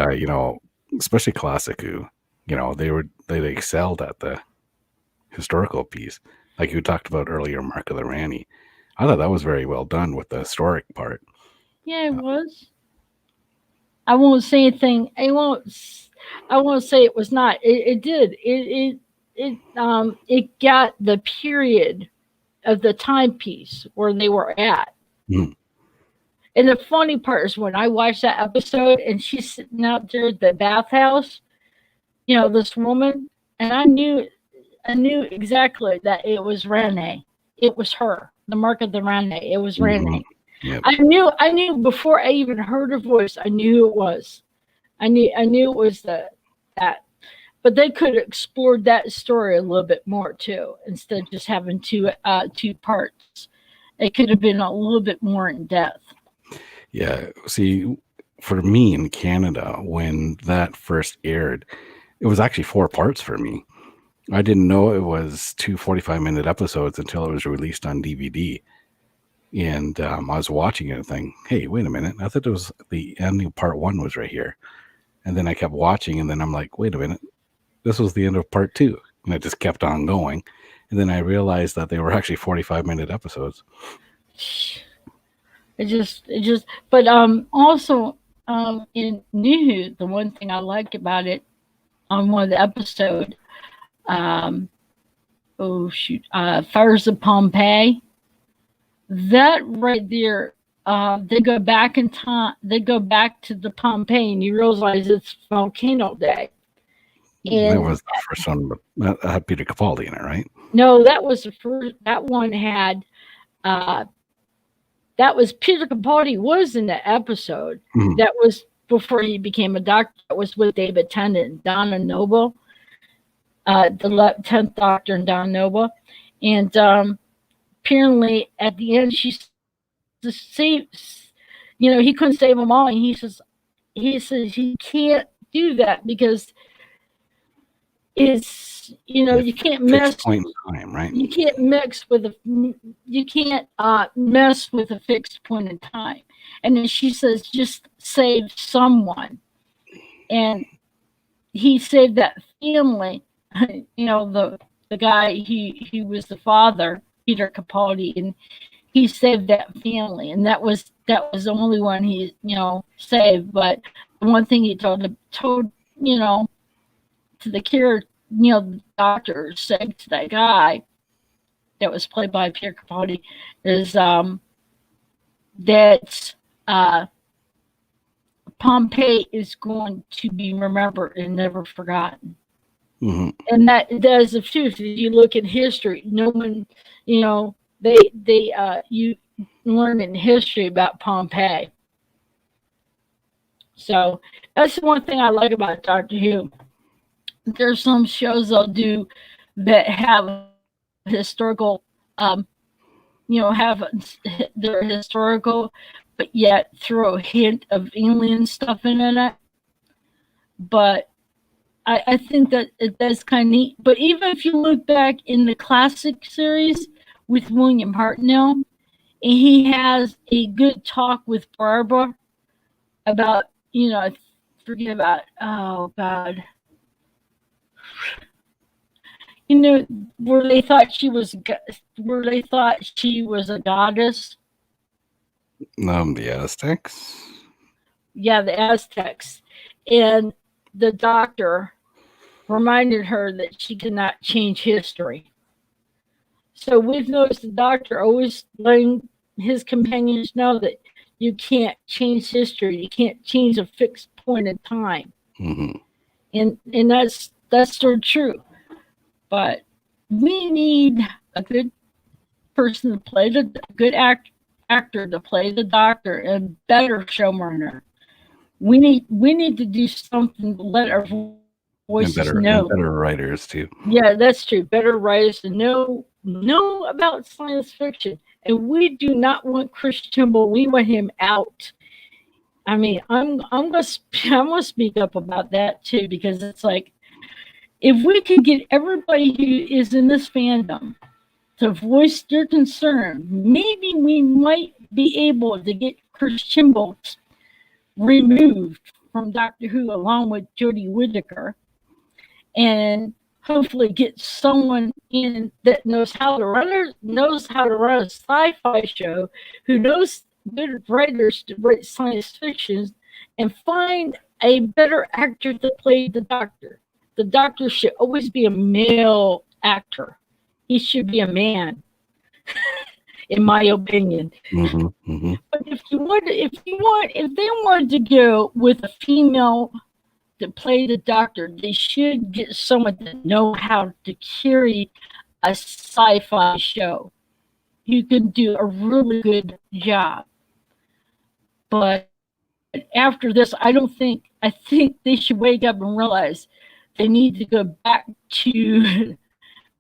especially classic Who, they excelled at the historical piece, like you talked about earlier, Mark of the Rani. I thought that was very well done with the historic part. yeah, it was. I won't say anything. I won't say it was not. It did. It got the period of the timepiece where they were at. Mm. And the funny part is when I watched that episode and she's sitting out there at the bathhouse, this woman, and I knew exactly that it was Rene. It was her, the Mark of the Rene. It was Rene. Mm-hmm. Yep. I knew before I even heard her voice. I knew who it was. I knew it was that. But they could have explored that story a little bit more too, instead of just having two parts. It could have been a little bit more in depth. Yeah. See, for me in Canada, when that first aired, it was actually 4 parts for me. I didn't know it was 2 45-minute episodes until it was released on DVD. And I was watching it and thinking, hey, wait a minute. I thought it was the ending of part 1 was right here. And then I kept watching, and then I'm like, wait a minute. This was the end of part 2. And it just kept on going. And then I realized that they were actually 45-minute episodes. But also in New, the one thing I liked about it on one of the episode, Fires of Pompeii. That right there, they go back in time. They go back to the Pompeii, and you realize it's Volcano Day. And that was the first one, but that had Peter Capaldi in it, right? No, that was the first. That one had. That was Peter Capaldi was in the episode. Mm-hmm. That was before he became a doctor. That was with David Tennant, Donna Noble, the 10th Doctor, and Donna Noble, and apparently at the end she saves. He couldn't save them all, and he says he can't do that because it's you can't mess point in time, right? You can't mess with a fixed point in time. And then she says, just save someone. And he saved that family. The guy he was the father, Peter Capaldi, and he saved that family. And that was the only one he saved. But the one thing he told to the the doctor said to that guy that was played by Peter Capaldi is that Pompeii is going to be remembered and never forgotten. Mm-hmm. And that is the truth. If you look at history, no one, you learn in history about Pompeii. So that's the one thing I like about Doctor Who. There's some shows they'll do that have historical, have they're historical, but yet throw a hint of alien stuff in it. But I think that that's kind of neat. But even if you look back in the classic series with William Hartnell, and he has a good talk with Barbara about, forget about, oh God. Where they thought she was a goddess. The Aztecs. Yeah, the Aztecs, and the doctor reminded her that she cannot change history. So we've noticed the doctor always letting his companions know that you can't change history. You can't change a fixed point in time. Mm-hmm. And that's so true. But we need a good person to play good actor to play the doctor, and better showrunner. We need to do something to let our voices know. And better writers too. Yeah, that's true. Better writers to know about science fiction. And we do not want Chris Chibnall. We want him out. I mean, I'm gonna speak up about that too, because it's like, if we could get everybody who is in this fandom to voice their concern, maybe we might be able to get Chris Chibnall removed from Doctor Who along with Jodie Whittaker, and hopefully get someone in that knows how to run a sci-fi show, who knows good writers to write science fiction, and find a better actor to play the Doctor. The Doctor should always be a male actor. He should be a man, in my opinion. Mm-hmm, mm-hmm. But if they wanted to go with a female to play the Doctor, they should get someone that know how to carry a sci-fi show. You can do a really good job. But after this, I think they should wake up and realize they need to go back to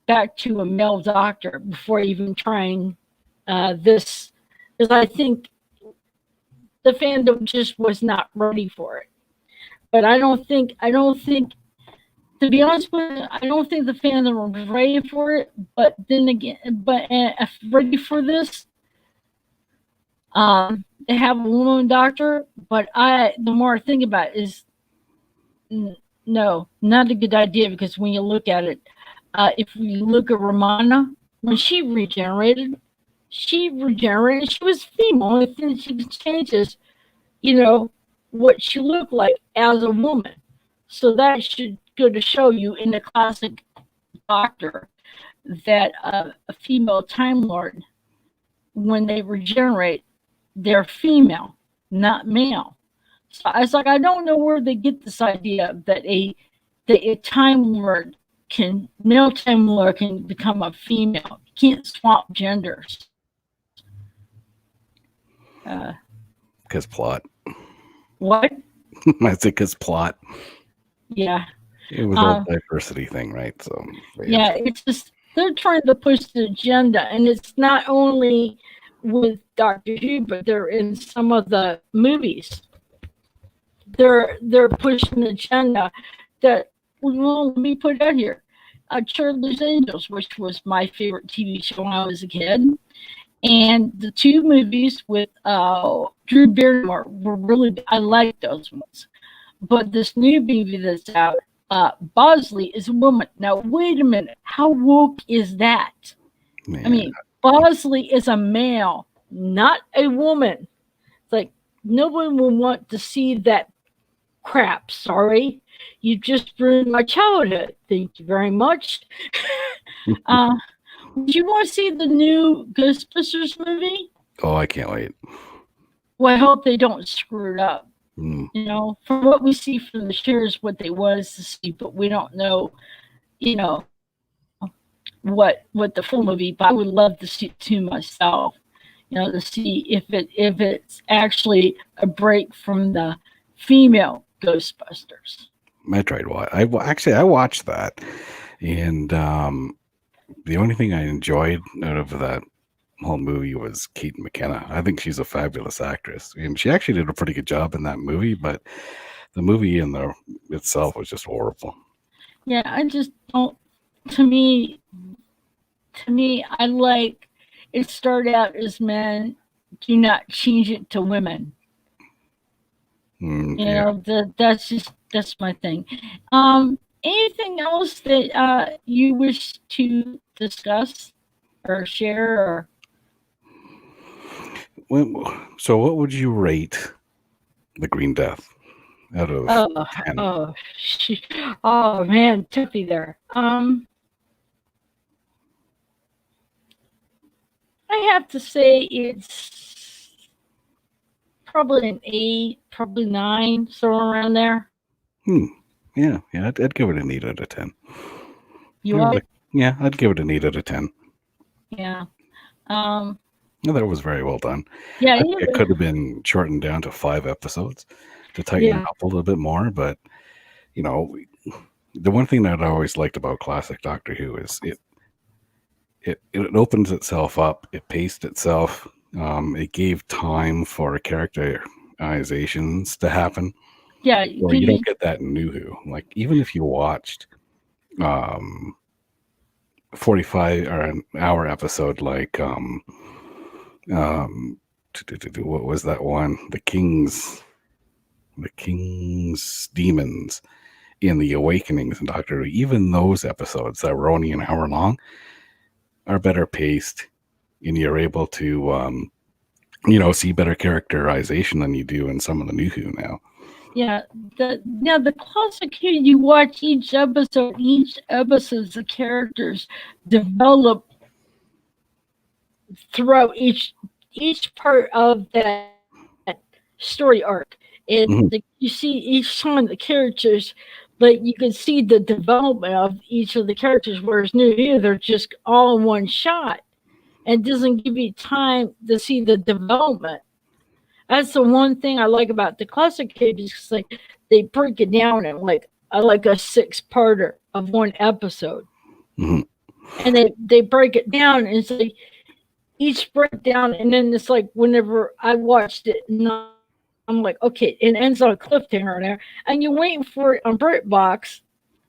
a male doctor before even trying this, because I think the fandom just was not ready for it. But I don't think To be honest with you, I don't think the fandom was ready for it. But then again, ready for this, they have a woman doctor. But the more I think about it, is no, not a good idea because when you look at it, if you look at Romana, when she regenerated. She was female. Only thing she can change is, what she looked like as a woman. So that should go to show you in the classic Doctor that a female Time Lord, when they regenerate, they're female, not male. So I was like, I don't know where they get this idea that a Time Lord male Time Lord can become a female. You can't swap genders. Because plot. What? I said because plot. Yeah. It was a diversity thing, right? So yeah, it's just they're trying to push the agenda, and it's not only with Doctor Who, but they're in some of the movies. They're pushing the agenda that, well, let me put it out here. Charlie's Angels, which was my favorite TV show when I was a kid, and the two movies with Drew Barrymore were really, I liked those ones. But this new movie that's out, Bosley is a woman. Now, wait a minute. How woke is that? Man. I mean, Bosley is a male, not a woman. It's like, nobody will want to see that crap. Sorry. You just ruined my childhood. Thank you very much. Do you want to see the new Ghostbusters movie? Oh, I can't wait. Well, I hope they don't screw it up. Mm. From what we see from the shares, what they was to see, but we don't know, what the full movie. But I would love to see it to myself, to see if it's actually a break from the female Ghostbusters. I tried I watched that, and the only thing I enjoyed out of that whole movie was Kate McKenna. I think she's a fabulous actress, and she actually did a pretty good job in that movie. But the movie itself was just horrible. Yeah, I just don't. To me, I like it. Started out as men. Do not change it to women. That's my thing. Anything else that you wish to discuss or share? Or so, what would you rate the Green Death out of 10? Oh man, toughy there. I have to say it's probably an 8, probably 9, somewhere around there. Yeah, I'd give it an 8 out of 10. You are? Yeah, I'd give it an 8 out of 10. Yeah. That was very well done. Yeah, it could have been shortened down to 5 episodes to tighten it up a little bit more. But the one thing that I always liked about classic Doctor Who is it opens itself up. It paced itself. It gave time for characterizations to happen. Yeah, or you don't get that in New Who. Like, even if you watched 45 or an hour episode, like what was that one? The King's Demons in the Awakenings and Doctor Who. Even those episodes that were only an hour long are better paced, and you're able to see better characterization than you do in some of the New Who now. Yeah, the classic Who, you watch each episode, the characters develop throughout each part of that story arc. And you see each time the characters, like, you can see the development of each of the characters, whereas New Who, they're just all in one shot. And doesn't give you time to see the development. That's the one thing I like about the classic cages, because like they break it down in like a 6-parter of one episode, and they break it down, and it's like each breakdown, and then it's like whenever I watched it, I'm like, okay, it ends on a cliffhanger there, and you're waiting for it on BritBox,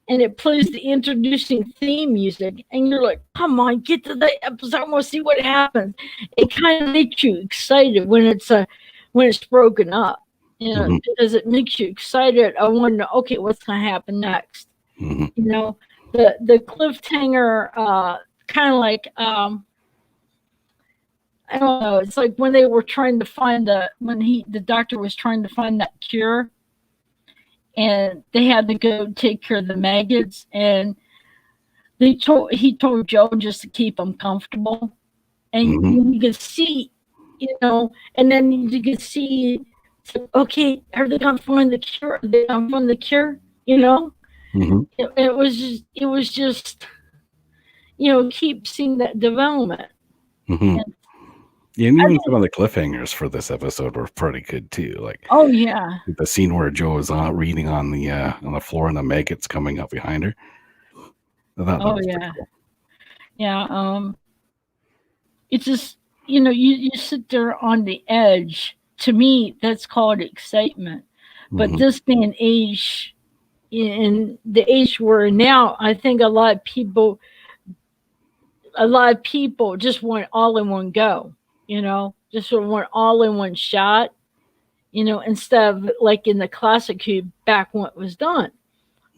and it plays the introducing theme music, and you're like, come on, get to the episode, I want to see what happens. It kind of makes you excited when it's broken up, Mhm. because it makes you excited. I want to know, okay, what's going to happen next. Mhm. The cliffhanger, kind of like, I don't know. It's like when they were trying to find the doctor was trying to find that cure, and they had to go take care of the maggots, and he told Joe just to keep them comfortable, and Mhm. you could see, and then you could see, okay, are they gonna find the cure? Are they gonna find the cure? Mhm. It was just keep seeing that development. Mhm. And Yeah, and I even some think, of the cliffhangers for this episode were pretty good too. Like oh yeah, the scene where Joe is reading on the floor and the maggots coming up behind her. I thought that oh was pretty yeah, cool. yeah. It's just you sit there on the edge. To me, that's called excitement. But Mhm. this day and age, in the age we're in now, I think a lot of people just want all in one go. Just sort of want all in one shot. Instead of like in the classic who back when it was done.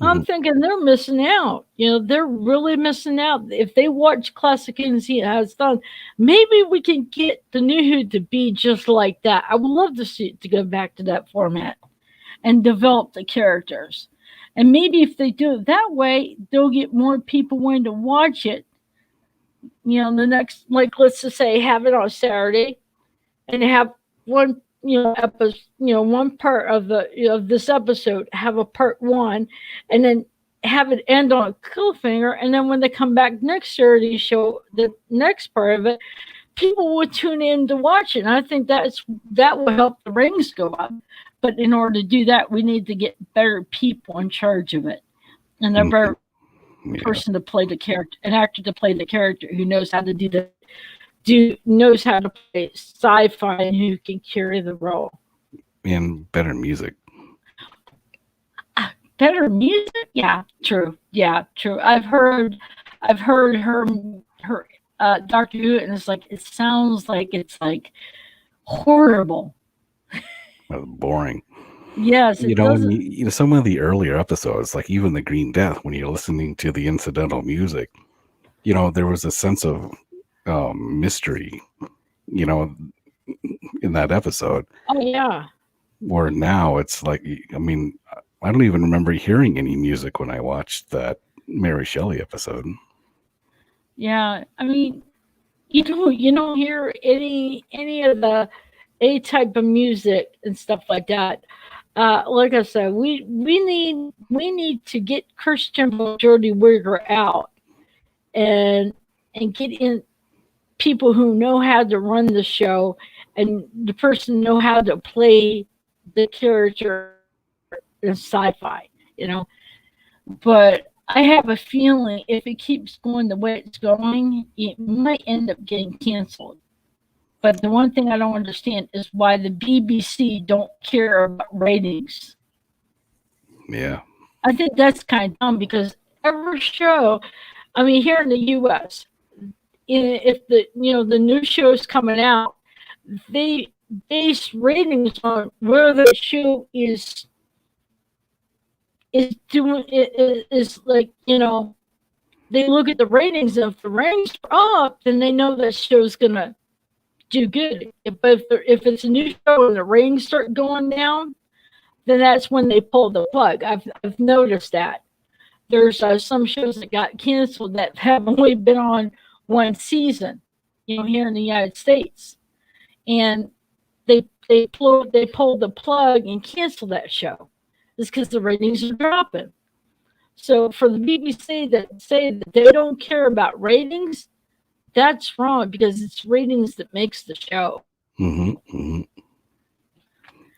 I'm Mhm. thinking they're missing out. They're really missing out. If they watch classic and see how it's done, maybe we can get the new Who to be just like that. I would love to see it to go back to that format and develop the characters. And maybe if they do it that way, they'll get more people wanting to watch it. The next, like, let's just say, have it on Saturday and have one, episode, one part of of this episode, have a part one, and then have it end on a cliffhanger, and then when they come back next Saturday show the next part of it, people will tune in to watch it. And I think that will help the ratings go up. But in order to do that, we need to get better people in charge of it, and a Mhm. better Yeah, person to play the character, an actor to play the character who knows how to knows how to play sci-fi and who can carry the role. and better music. Better music? Yeah, true. Yeah, true. I've heard her Doctor Who, and it's like it sounds like it's like horrible. Boring. Yes, it And doesn't. some of the earlier episodes, like even the Green Death, when you're listening to the incidental music, there was a sense of mystery, you know, in that episode. Oh yeah, Where now it's like, I mean, I don't even remember hearing any music when I watched that Mary Shelley episode. yeah. I mean, you don't hear any of the A type of music and stuff like that. Like I said, we need to get Christian Jody Wigger out and get in people who know how to run the show and the person know how to play the character in sci-fi. But I have a feeling if it keeps going the way it's going, it might end up getting canceled. But the one thing I don't understand is why the BBC don't care about ratings. Yeah. I think that's kind of dumb because every show, I mean, here in the U.S., if the new show is coming out, they base ratings on where the show is doing is like they look at the ratings. If the ratings are up, then they know that show's gonna do good. But if it's a new show and the ratings start going down, then that's when they pull the plug. I've noticed that there's some shows that got canceled that have only been on one season, here in the United States, and they pulled the plug and canceled that show. It's because the ratings are dropping. So for the BBC that say that they don't care about ratings, that's wrong because it's ratings that makes the show. Hmm. Hmm.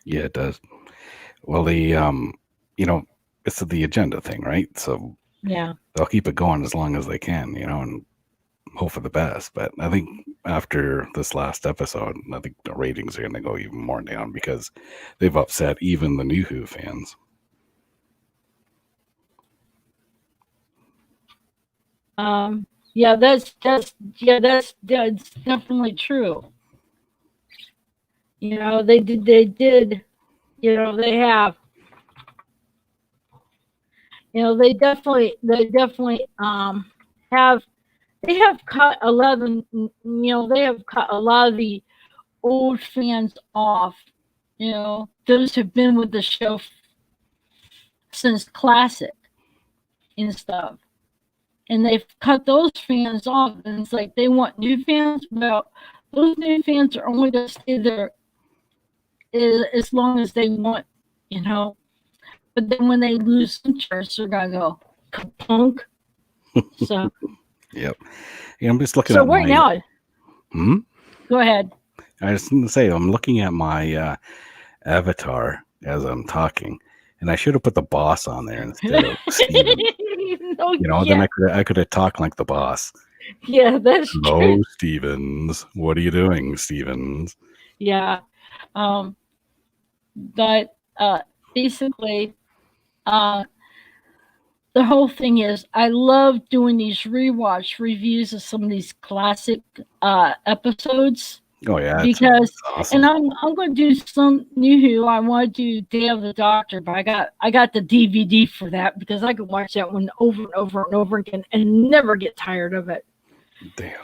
Yeah, it does. Well, you know, it's the agenda thing, right? So Yeah. they'll keep it going as long as they can, and hope for the best. But I think after this last episode, I think the ratings are going to go even more down because they've upset even the new Who fans. Yeah, that's definitely true. They did. They have. They definitely have they have cut a lot of they have cut a lot of the old fans off. Those who've been with the show since classic and stuff. And they've cut those fans off, and it's like they want new fans. Well, those new fans are only going to stay there as long as they want, you know. But then when they lose interest, they're going to go punk. So, Yep. Yeah, I'm just looking so at right my. now, Hmm? go ahead. I was going to say, I'm looking at my avatar as I'm talking, and I should have put the boss on there instead of Steven. No, Then yeah, I could have talked like the boss. yeah, that's Hello, true. Stevens. What are you doing, Stevens? Yeah, um, but basically, uh, the whole thing is I love doing these rewatch reviews of some of these classic episodes Oh yeah, it's because awesome. and I'm going to do some new who I want to do Day of the Doctor, but I got the DVD for that because I can watch that one over and over and over again and never get tired of it. Damn.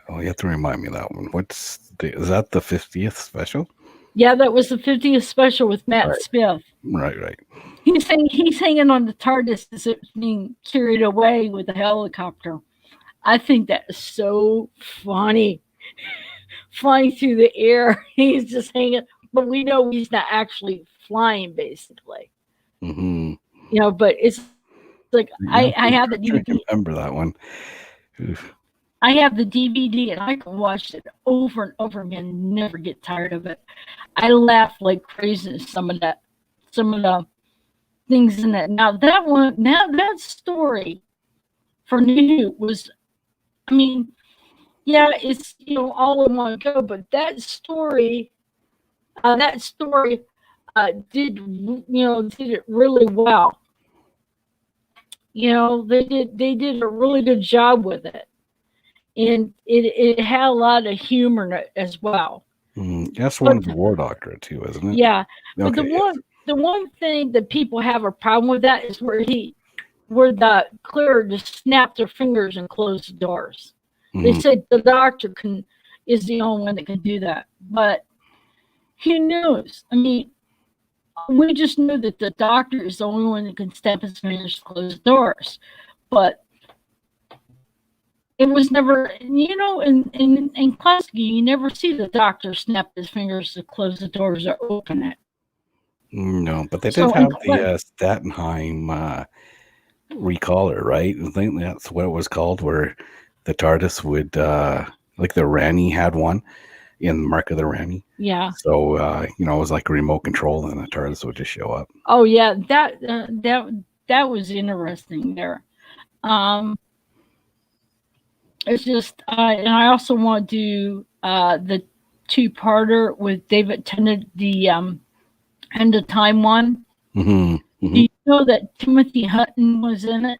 Oh, you have to remind me of that one. Is that the 50th special? Yeah, that was the 50th special with Matt Right, Smith. right. He's hanging on the TARDIS as it's being carried away with a helicopter. I think that is so funny. Flying through the air, he's just hanging, but we know he's not actually flying, basically. Mm-hmm. But it's like Yeah, I have the I'm trying to DVD. remember that one. Oof. I have the DVD, and I can watch it over and over again, and never get tired of it. I laugh like crazy at some of the things in it. Now that story for New was, I mean, yeah, it's all in one go, but that story did it really well. They did a really good job with it, and it had a lot of humor in it as well. That's one But of the War Doctor too, isn't it? yeah, but the Okay, yes. one the one thing that people have a problem with that is where the clearer just snap their fingers and close the doors. They Mm-hmm. said the doctor is the only one that can do that, but who knows? I mean, we just knew that the doctor is the only one that can snap his fingers to close doors, but it was never, in classic, you never see the doctor snap his fingers to close the doors or open it. No, but they did So in have the cla- Statenheim recaller, right? I think that's what it was called, where the TARDIS would, like the Rani had one in Mark of the Rani. yeah. So, it was like a remote control and the TARDIS would just show up. Oh yeah, that was interesting there. Um, it's just, and I also want to do the two-parter with David Tennant, the End of Time one. Mm-hmm. Do Mm-hmm. you know that Timothy Hutton was in it?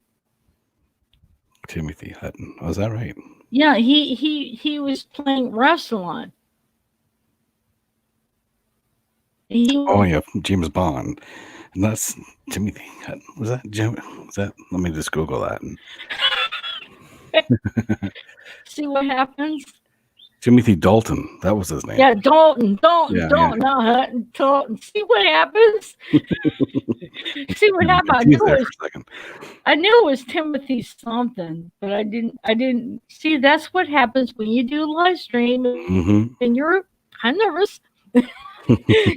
Timothy Hutton. Was that right? Yeah, he was playing Rassilon. He Oh, was, yeah, James Bond. And that's Timothy Hutton. Was that Jim? Was that? Let me just Google that. And see what happens. Timothy Dalton. That was his name. Yeah, Dalton, Yeah, yeah. not Hutton, Dalton. See what happens. See what I'm happened. confused there for a second. I knew it was Timothy something, but I didn't see. That's what happens when you do a live stream Mm-hmm. and you're kind of nervous.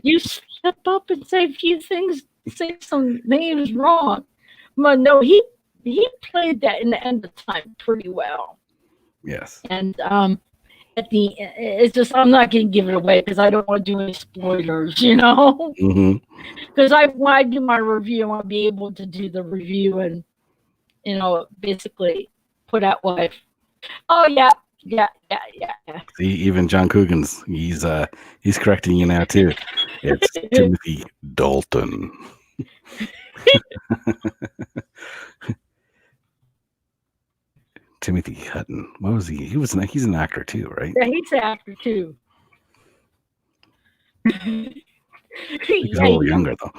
You slip up and say a few things, say some names wrong. But no, he played that in the End of Time pretty well. Yes. And it's just I'm not going to give it away because I don't want to do any spoilers, Mm-hmm. Because when I do my review, I want to be able to do the review and basically put out what. Oh yeah, yeah. See, even John Coogan's he's correcting you now too. It's Timothy Dalton. Martin. What was he? He's an actor too, right? Yeah, he's an actor too. He's a little younger though.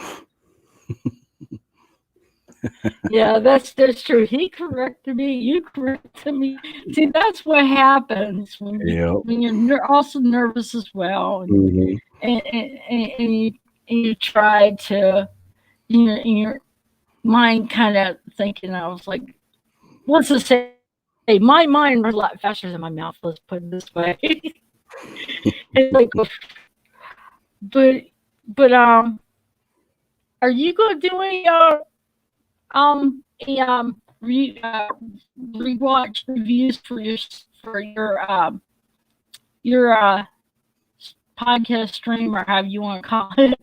Yeah, that's true. He corrected me. You corrected me. See, that's what happens when you're also nervous as well, Mm-hmm. and you try to, in your mind kind of thinking. I was like, let's just say my mind runs a lot faster than my mouth. Let's put it this way. It's like, but are you gonna do rewatch reviews for your podcast stream, or however you want to call it?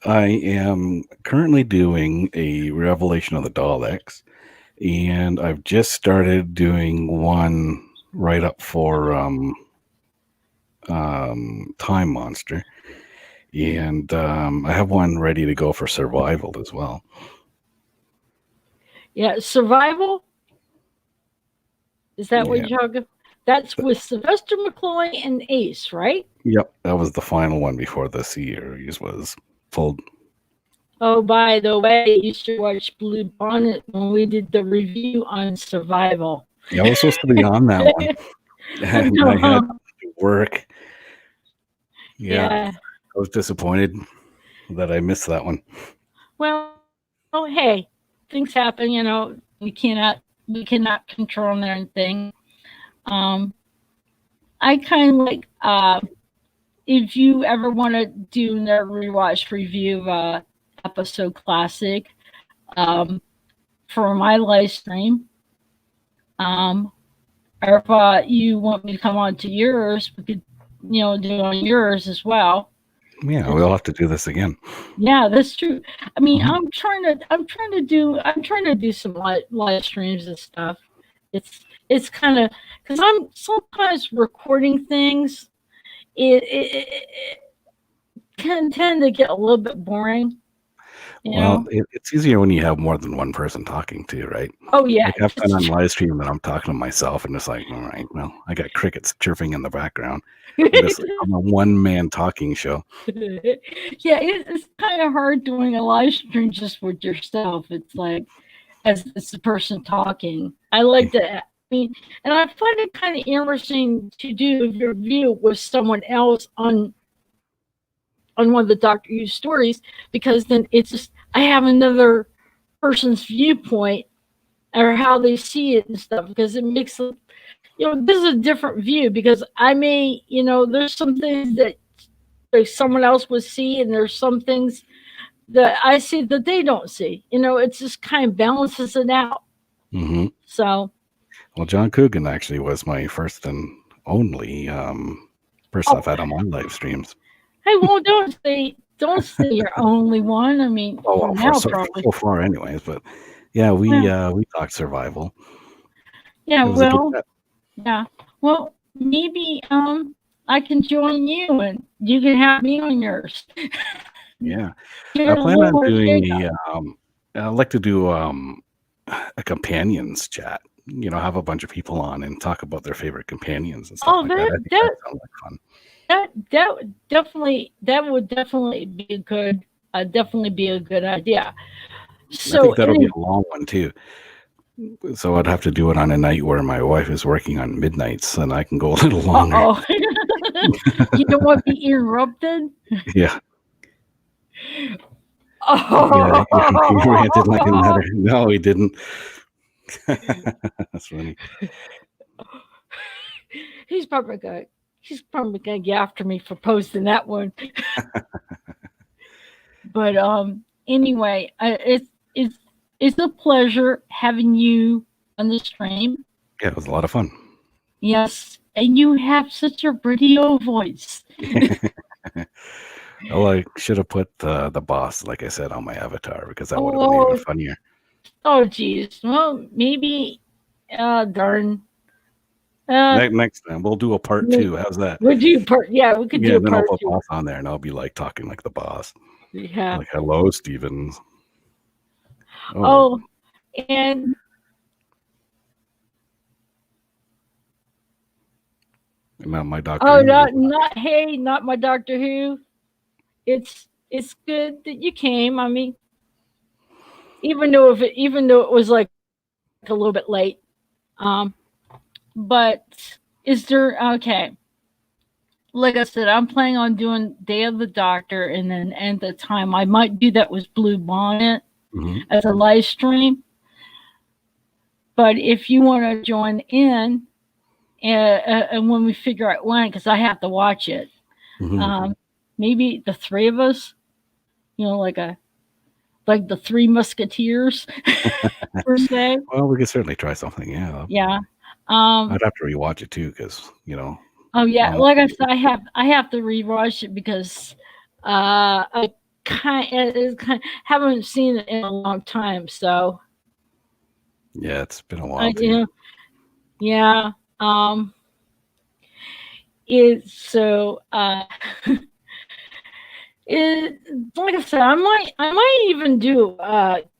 I am currently doing a Revelation of the Daleks, and I've just started doing one right up for Time Monster, and I have one ready to go for Survival as well. Yeah, Survival. Is that what you're talking? That's with Sylvester McCoy and Ace, right? Yep, that was the final one before the series was pulled. Oh, by the way, you should watch Blue Bonnet when we did the review on Survival. Yeah, I was supposed to be on that one. And I had to work. Yeah, I was disappointed that I missed that one. Well, hey, things happen. We cannot control anything. I kind of like if you ever want to do a rewatch review of episode classic for my live stream, or if you want me to come on to yours, we could do on yours as well. Yeah, we'll have to do this again. Yeah, that's true. I mean, I'm trying to do some live streams and stuff. It's kind of because I'm sometimes recording things. It can tend to get a little bit boring. Well, it's easier when you have more than one person talking to you, right? Oh yeah, like I've been on live stream and I'm talking to myself, and it's like, all right, well, I got crickets chirping in the background. I'm a one-man talking show. Yeah, it's kind of hard doing a live stream just with yourself. It's like as it's the person talking. I like that. I mean, and I find it kind of interesting to do your review with someone else on one of the Doctor Who stories, because then it's just I have another person's viewpoint or how they see it and stuff, because it makes it, this is a different view, because I may, there's some things that someone else would see, and there's some things that I see that they don't see. It just kind of balances it out. Mm-hmm. So, well, John Coogan actually was my first and only person I've had on my live streams. Hey, well, don't say you're only one. I mean, so far, anyways. But yeah, we talked Survival. Yeah, well, maybe I can join you and you can have me on yours. Yeah, I plan on doing I'd like to do a companions chat. Have a bunch of people on and talk about their favorite companions and stuff like that. I think that sounds like fun. That would definitely be a good idea. So I think that'll be a long one too. So I'd have to do it on a night where my wife is working on midnights, and I can go a little longer. You don't want to be interrupted? Yeah. Oh. Yeah, he ranted like another. No, he didn't. That's funny. He's probably gonna get after me for posting that one. But anyway, it's a pleasure having you on the stream. Yeah, it was a lot of fun. Yes, and you have such a radio voice. Well, I should have put the boss, like I said, on my avatar, because that would have been even funnier. Oh, geez. Well, maybe. Darn. Next time we'll do a part 2. How's that? We'll do part. Yeah, we could do a part 2. Then I'll put boss on there, and I'll be like talking like the boss. Yeah. Like, hello, Stevens. Oh, and My Doctor Oh, Who. not my Doctor Who. It's good that you came. I mean, even though it was like a little bit late. Um, but is there okay? Like I said, I'm planning on doing Day of the Doctor, and then end the time. I might do that with Blue Bonnet as a live stream. But if you want to join in, and when we figure out when, because I have to watch it, maybe the three of us, like the Three Musketeers per se. Well, we could certainly try something. Yeah. Yeah. I'd have to rewatch it too, because Oh yeah, like I said, I have to rewatch it because I haven't seen it in a long time. So yeah, it's been a while too. Yeah. It's so it like I said, I might even do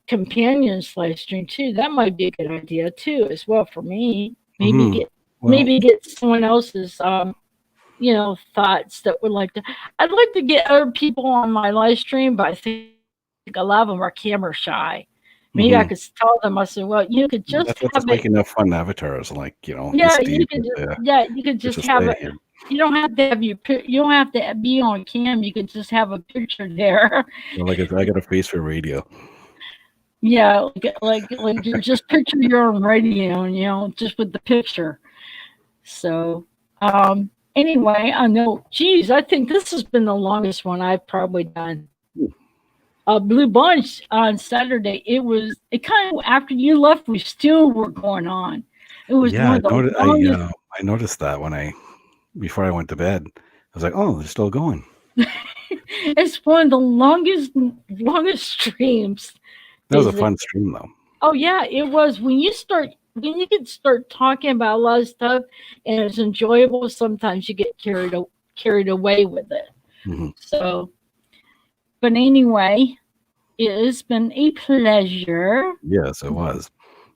companions live stream too. That might be a good idea too, as well for me. Maybe get someone else's thoughts that would like to. I'd like to get other people on my live stream, but I think a lot of them are camera shy. Maybe I could tell them. I said, "Well, you could just that's make enough fun avatars, like Yeah, you could just have it. You don't have to have you don't have to be on cam. You could just have a picture there. Like I got a face for radio. Yeah, like you just picture your own radio, just with the picture. So, anyway, I know. Geez, I think this has been the longest one I've probably done. Blue Bunch on Saturday. It kind of after you left, we still were going on. It was one of the longest. I noticed that before I went to bed. I was like, oh, they're still going. It's one of the longest streams. That was a fun stream, though. Oh yeah, it was. When you can start talking about a lot of stuff, and it's enjoyable. Sometimes you get carried away with it. So, but anyway, it has been a pleasure. Yes, it was.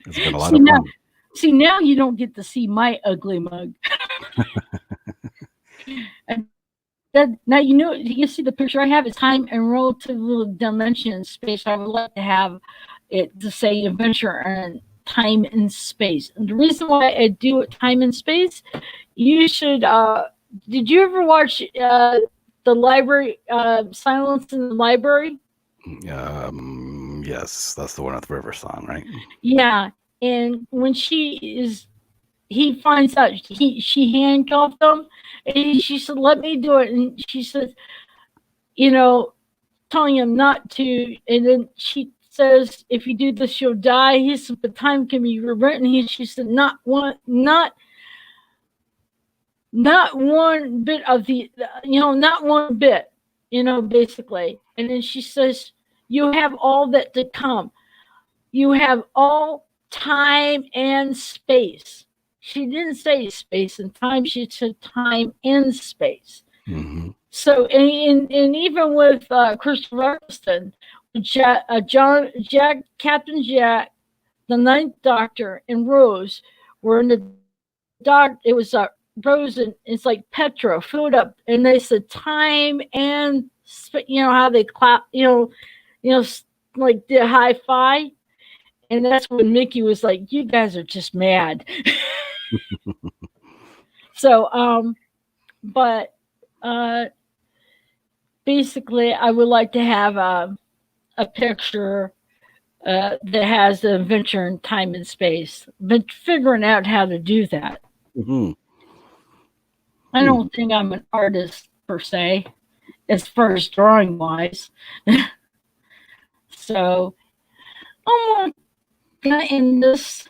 It's been a lot of fun. See, now you don't get to see my ugly mug. Now you see the picture I have. It's time and relative dimension and space. I would like to have it to say adventure and time and space. And the reason why I do it time and space, you should. Did you ever watch the library, Silence in the Library? Yes, that's the one with River Song, right? Yeah, and when he finds out she handcuffed him, and she said, "Let me do it," and she says, telling him not to, and then she says, "If you do this, you'll die." He said, "But time can be rewritten." She said, "Not one bit of the, not one bit, basically." And then she says, "You have all that to come. You have all time and space." She didn't say space and time. She said time and space. So, and even with Christopher Eccleston, Captain Jack, the Ninth Doctor, and Rose were in the dock. It was Rose and it's like Petra filled up, and they said time and how they clap, like the high five, and that's when Mickey was like, "You guys are just mad." So, but basically, I would like to have a picture that has the adventure in time and space, but figuring out how to do that. I don't think I'm an artist per se, as far as drawing wise. So I'm gonna end this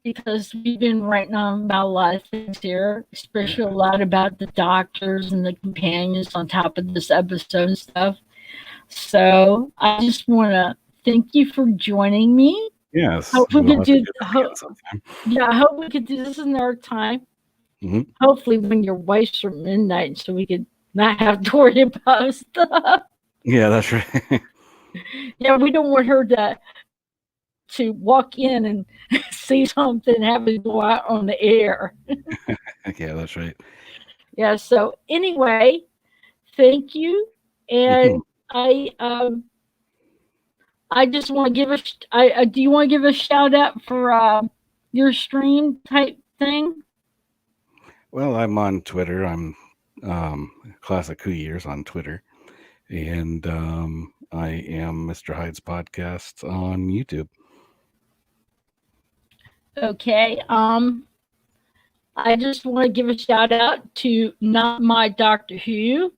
because we've been writing on about a lot of things here, especially a lot about the doctors and the companions on top of this episode and stuff. So I just want to thank you for joining me. Yes. I hope we could do this another time. Hopefully when your wife's from midnight, so we could not have to worry about stuff. Yeah, that's right. Yeah, we don't want her to to walk in and see something happen go out on the air. Yeah, that's right. Yeah. So anyway, thank you, Mhm. and I just want to give a. Do you want to give a shout out for your stream type thing? Well, I'm on Twitter. I'm Classic Who Years on Twitter. And I am Mr. Hyde's podcast on YouTube. Okay. I just want to give a shout out to Not My Doctor Who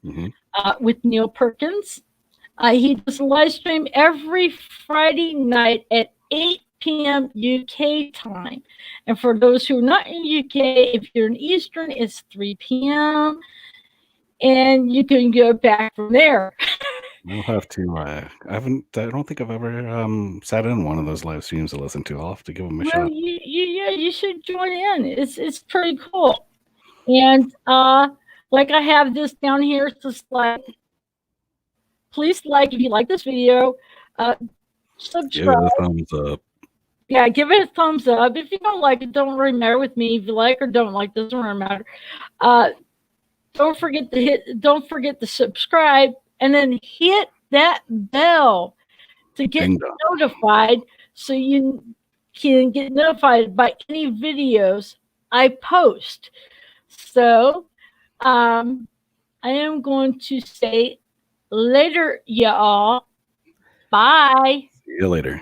Hmm. with Neil Perkins. He does a live stream every Friday night at 8 p.m. UK time. And for those who are not in UK, if you're in Eastern, it's 3 p.m. And you can go back from there. I'll have to. I haven't. I don't think I've ever sat in one of those live streams to listen to. I'll have to give them a Well, shot. you should join in. It's pretty cool. And like I have this down here, it's just like, please like if you like this video, Give it subscribe. a thumbs up. Yeah, give it a thumbs up. If you don't like it, don't really matter with me. If you like or don't like, doesn't really matter. Don't forget to subscribe, and then hit that bell to get Ding dong. notified, so you can get notified by any videos I post. So I am going to say later, y'all. Bye. See you later.